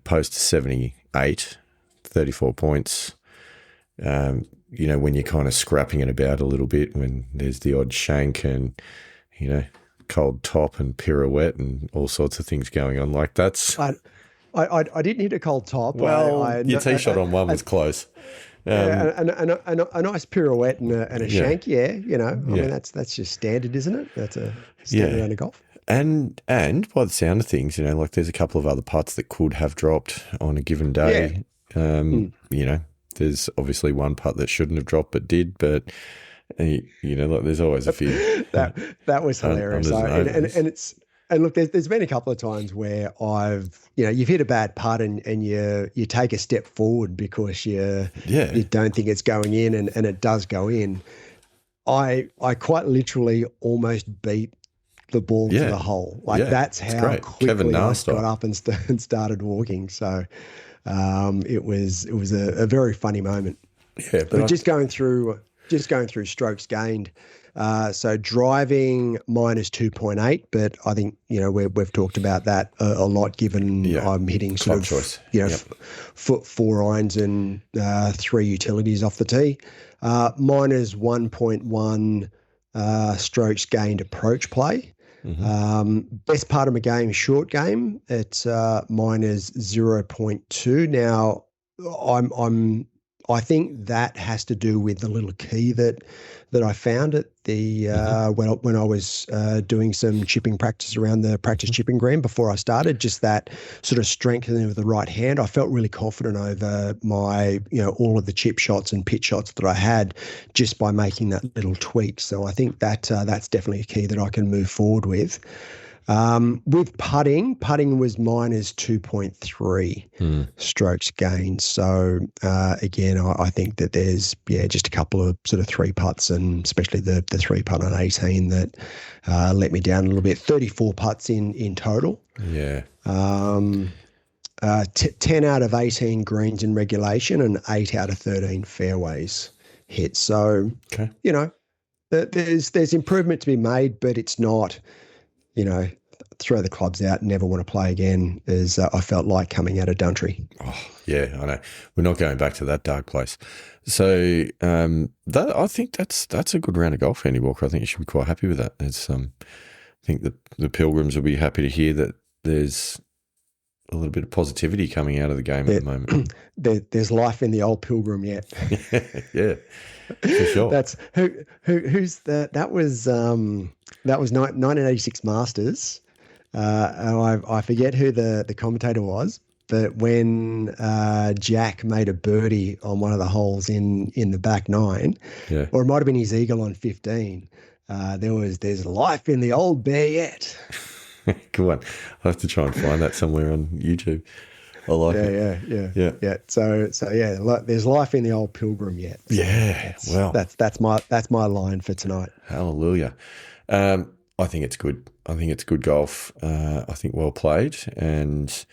Post 78, 34 points, when you're kind of scrapping it about a little bit, when there's the odd shank and, cold top and pirouette and all sorts of things going on. That's... I didn't hit a cold top. Well, your tee shot on one was close. And a nice pirouette and a shank, I mean, that's just standard, isn't it? That's a standard round of golf. And by the sound of things, there's a couple of other putts that could have dropped on a given day. There's there's obviously one putt that shouldn't have dropped but did, but like there's always a few. that was hilarious. And look, there's been a couple of times where you've hit a bad putt and you take a step forward because you don't think it's going in and it does go in. I quite literally almost beat the ball to the hole. That's how quickly I got up and started walking. So it was a very funny moment. Yeah, but just going through strokes gained. So driving minus 2.8, but I think we've talked about that a lot. Given I'm hitting sort of choice. Foot 4 irons and 3 utilities off the tee. Minus 1.1 strokes gained approach play. Mm-hmm. Best part of my game, short game. It's minus 0.2. Now I think that has to do with the little key that I found at the when I was doing some chipping practice around the practice chipping green before I started. Just that sort of strengthening of the right hand. I felt really confident over my all of the chip shots and pitch shots that I had just by making that little tweak. So I think that that's definitely a key that I can move forward with. With putting was minus 2.3 strokes gained. So again, I think that there's just a couple of sort of 3 putts, and especially the 3 putt on 18 that let me down a little bit. 34 putts in total. Yeah. 10 out of 18 greens in regulation and 8 out of 13 fairways hit. So there's improvement to be made, but it's not. Throw the clubs out and never want to play again, as I felt like coming out of Dundry. Oh, yeah, I know. We're not going back to that dark place. So I think that's a good round of golf, Andy Walker. I think you should be quite happy with that. I think the Pilgrims will be happy to hear that there's a little bit of positivity coming out of the game at the moment. There's life in the old Pilgrim yet. Yeah, for sure. That's who's that? That was 1986 Masters. I forget who the commentator was, but when Jack made a birdie on one of the holes in the back 9, or it might have been his eagle on 15, there's life in the old bear yet. Good one. I'll have to try and find that somewhere on YouTube. I like it. Yeah. So there's life in the old Pilgrim yet. So that's my line for tonight. Hallelujah. I think it's good. I think it's good golf. I think well played, and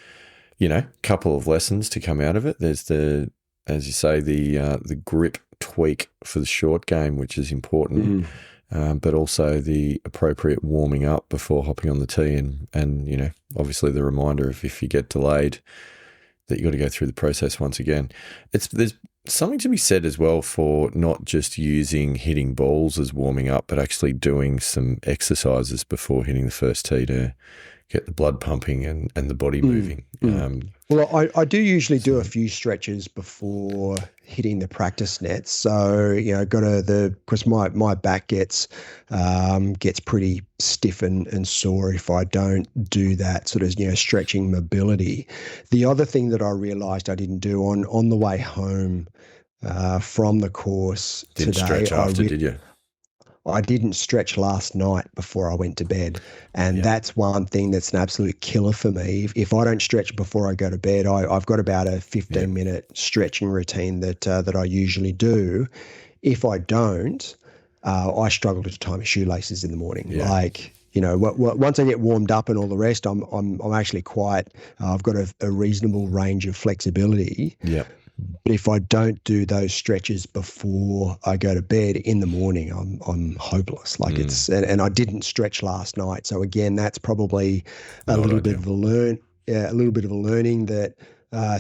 couple of lessons to come out of it. There's as you say, the grip tweak for the short game, which is important, but also the appropriate warming up before hopping on the tee, and obviously the reminder of if you get delayed, that you got to go through the process once again. There's something to be said as well for not just using hitting balls as warming up, but actually doing some exercises before hitting the first tee to get the blood pumping and the body moving. Well, I do usually do a few stretches before hitting the practice nets. So, because my back gets pretty stiff and sore if I don't do that sort of, stretching mobility. The other thing that I realized I didn't do on the way home from the course didn't today. Stretch after, did you? I didn't stretch last night before I went to bed. And that's one thing that's an absolute killer for me. If I don't stretch before I go to bed, I've got about a 15-minute stretching routine that I usually do. If I don't, I struggle to tie my shoelaces in the morning. Yeah. Like, once I get warmed up and all the rest, I'm actually quite, I've got a reasonable range of flexibility. Yeah. But if I don't do those stretches before I go to bed in the morning, I'm hopeless. Like and I didn't stretch last night. So again, that's probably a little bit of a learning that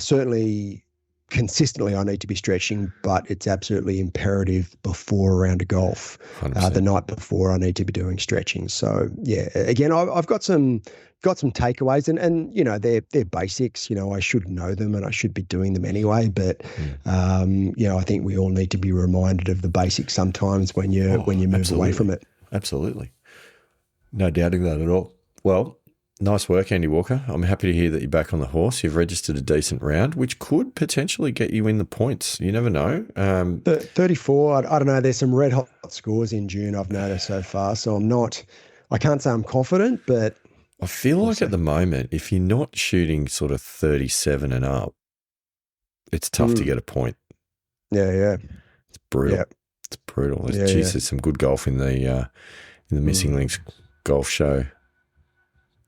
certainly consistently I need to be stretching, but it's absolutely imperative before a round of golf. The night before I need to be doing stretching. So again, I've got some takeaways and they're basics. I should know them and I should be doing them anyway. But I think we all need to be reminded of the basics sometimes when you move away from it. Absolutely, no doubting that at all. Well, Nice work, Andy Walker. I'm happy to hear that you're back on the horse. You've registered a decent round, which could potentially get you in the points. You never know. 34, I don't know. There's some red hot scores in June I've noticed so far. So I can't say I'm confident, but I feel like at the moment, if you're not shooting sort of 37 and up, it's tough to get a point. Yeah. It's brutal. Yeah. It's brutal. There's some good golf in the Missing Links Golf Show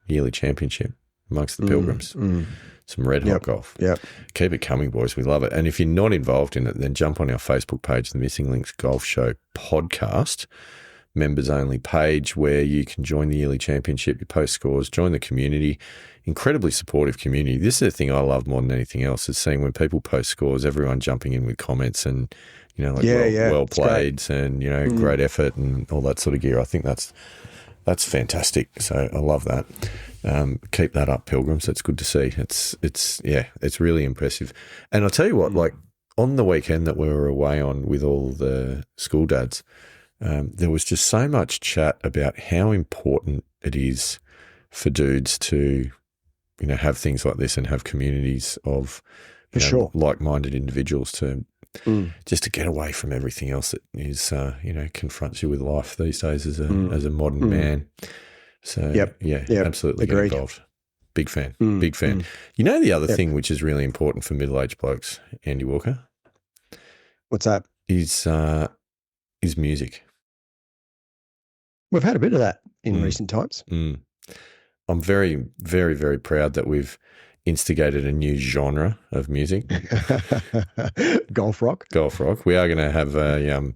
Yearly Championship amongst the Pilgrims. Some red hot golf. Yep. Keep it coming, boys. We love it. And if you're not involved in it, then jump on our Facebook page, the Missing Links Golf Show podcast, members only page, where you can join the Yearly Championship, you post scores, join the community. Incredibly supportive community. This is the thing I love more than anything else, is seeing when people post scores, everyone jumping in with comments and, well played and, great effort and all that sort of gear. I think that's fantastic. So I love that. Keep that up, Pilgrims. That's good to see. It's really impressive. And I'll tell you what, like on the weekend that we were away on with all the school dads, there was just so much chat about how important it is for dudes to, have things like this and have communities of like-minded individuals to just to get away from everything else that is, confronts you with life these days as a modern man. So, absolutely get involved. Big fan, big fan. The other thing which is really important for middle-aged blokes, Andy Walker? What's that? Is music. We've had a bit of that in recent times. I'm very, very, very proud that we've instigated a new genre of music. Golf rock. Golf rock. We are going to have the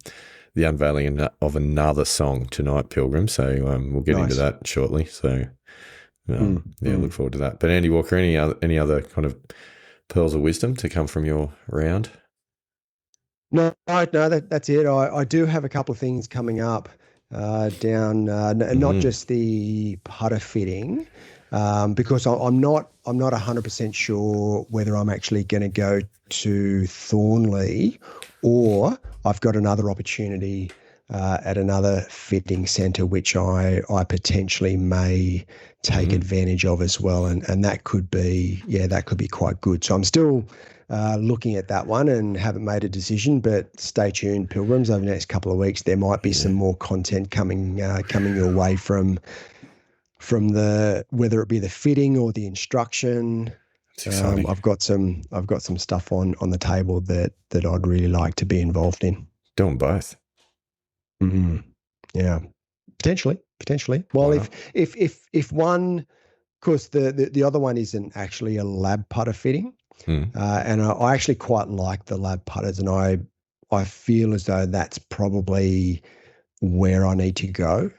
unveiling of another song tonight, Pilgrim. So we'll get into that shortly. So look forward to that. But Andy Walker, any other kind of pearls of wisdom to come from your round? No, that's it. I do have a couple of things coming up. Not just the putter fitting, because I'm not 100% sure whether I'm actually going to go to Thornley or I've got another opportunity at another fitting centre which I potentially may take advantage of as well, and that could be quite good. So I'm still looking at that one and haven't made a decision, but stay tuned, Pilgrims. Over the next couple of weeks, there might be some more content coming your way from the, whether it be the fitting or the instruction. I've got some stuff on the table that I'd really like to be involved in. Doing both. Yeah, potentially. Well, wow. if one, because the other one isn't actually a lab putter fitting. And I actually quite like the lab putters, and I feel as though that's probably where I need to go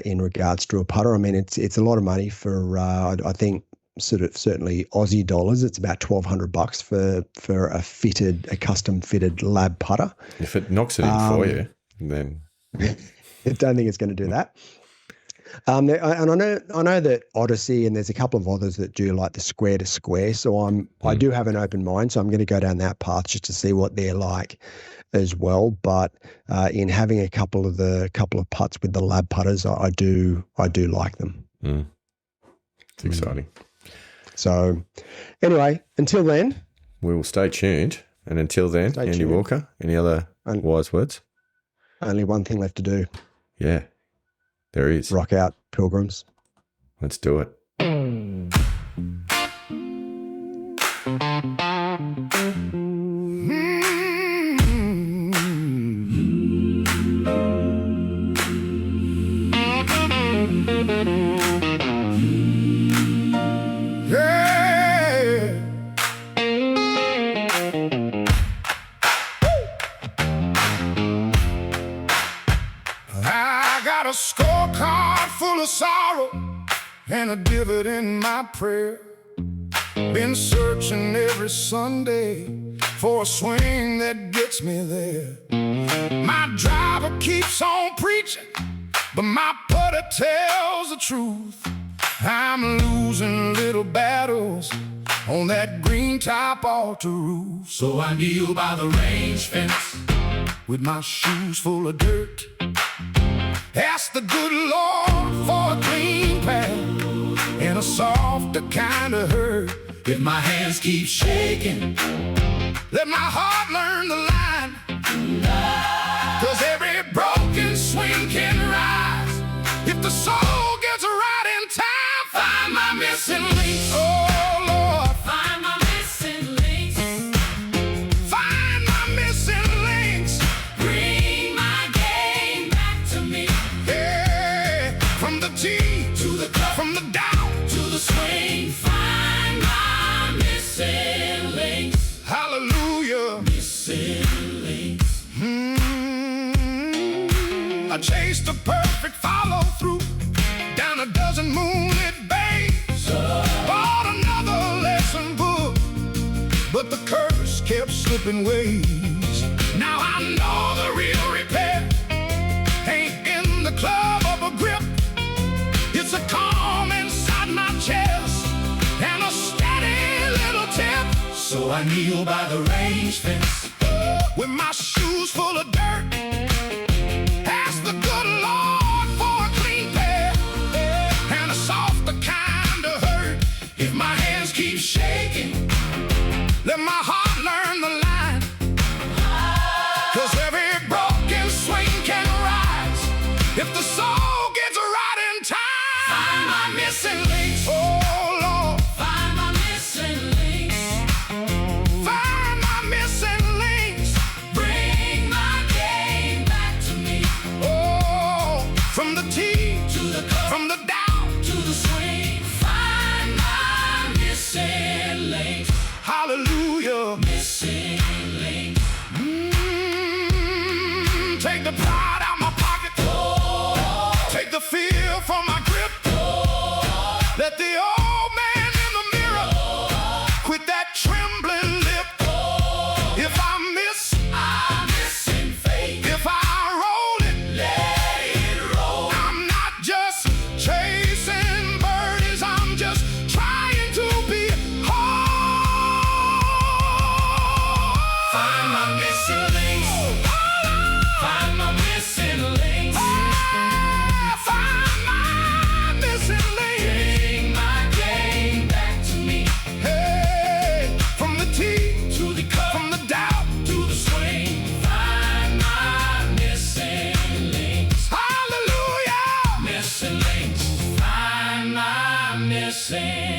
in regards to a putter. I mean, it's a lot of money for I think certainly Aussie dollars. It's about $1,200 for a custom fitted lab putter. If it knocks it in for you, then I don't think it's going to do that. And I know that Odyssey, and there's a couple of others that do like the square to square. So I do have an open mind, so I'm going to go down that path just to see what they're like as well. But in having a couple of putts with the lab putters, I do like them. It's exciting. So anyway, until then, we will stay tuned. And until then, Andy Walker, any other wise words? Only one thing left to do. Yeah. There is. Rock out, Pilgrims. Let's do it. A scorecard full of sorrow and a divot in my prayer. Been searching every Sunday for a swing that gets me there. My driver keeps on preaching, but my putter tells the truth. I'm losing little battles on that green top altar roof. So I kneel by the range fence with my shoes full of dirt. Ask the good Lord for a clean path a softer kind of hurt. If my hands keep shaking, let my heart learn the line. 'Cause every broken swing can rise if the soul gets right in time. Find my missing links, oh Lord. Find my missing links. Find my missing links. Bring my game back to me. Yeah, from the tee to the cup, from the down to the swing. Find my missing links. Hallelujah. Missing links. I chased a perfect follow through down a dozen moonlit bays. Bought another lesson book, but the curse kept slipping ways. Now I know the real repair ain't in the club of a grip. It's a calm inside my chest and a steady little tip. So I kneel by the range fence with my shoes full of dirt. Ask the good Lord for a clean pair and a softer kind of hurt. If my hands keep shaking, let my heart learn the line. 'Cause every broken swing can rise if the soul gets right in time. Find my missing links, oh Lord. Find my missing links. Find my missing links. Bring my game back to me. Oh, from the tee to the cup, from the down to the swing. Find my missing links. Hallelujah. Missing links. Take the pride out my pocket. Take the fear from my grip. Let the old man in the mirror quit that trembling lip. If I miss, I'm missing faith. If I roll it, let it roll. I'm not just chasing birdies, I'm just trying to be whole. Find my missing links. Find my missing links. Find my missing links. Bring my game back to me. Hey, from the tee to the cup, from the down to the swing. Find my missing links. Hallelujah. Missing links. Find my missing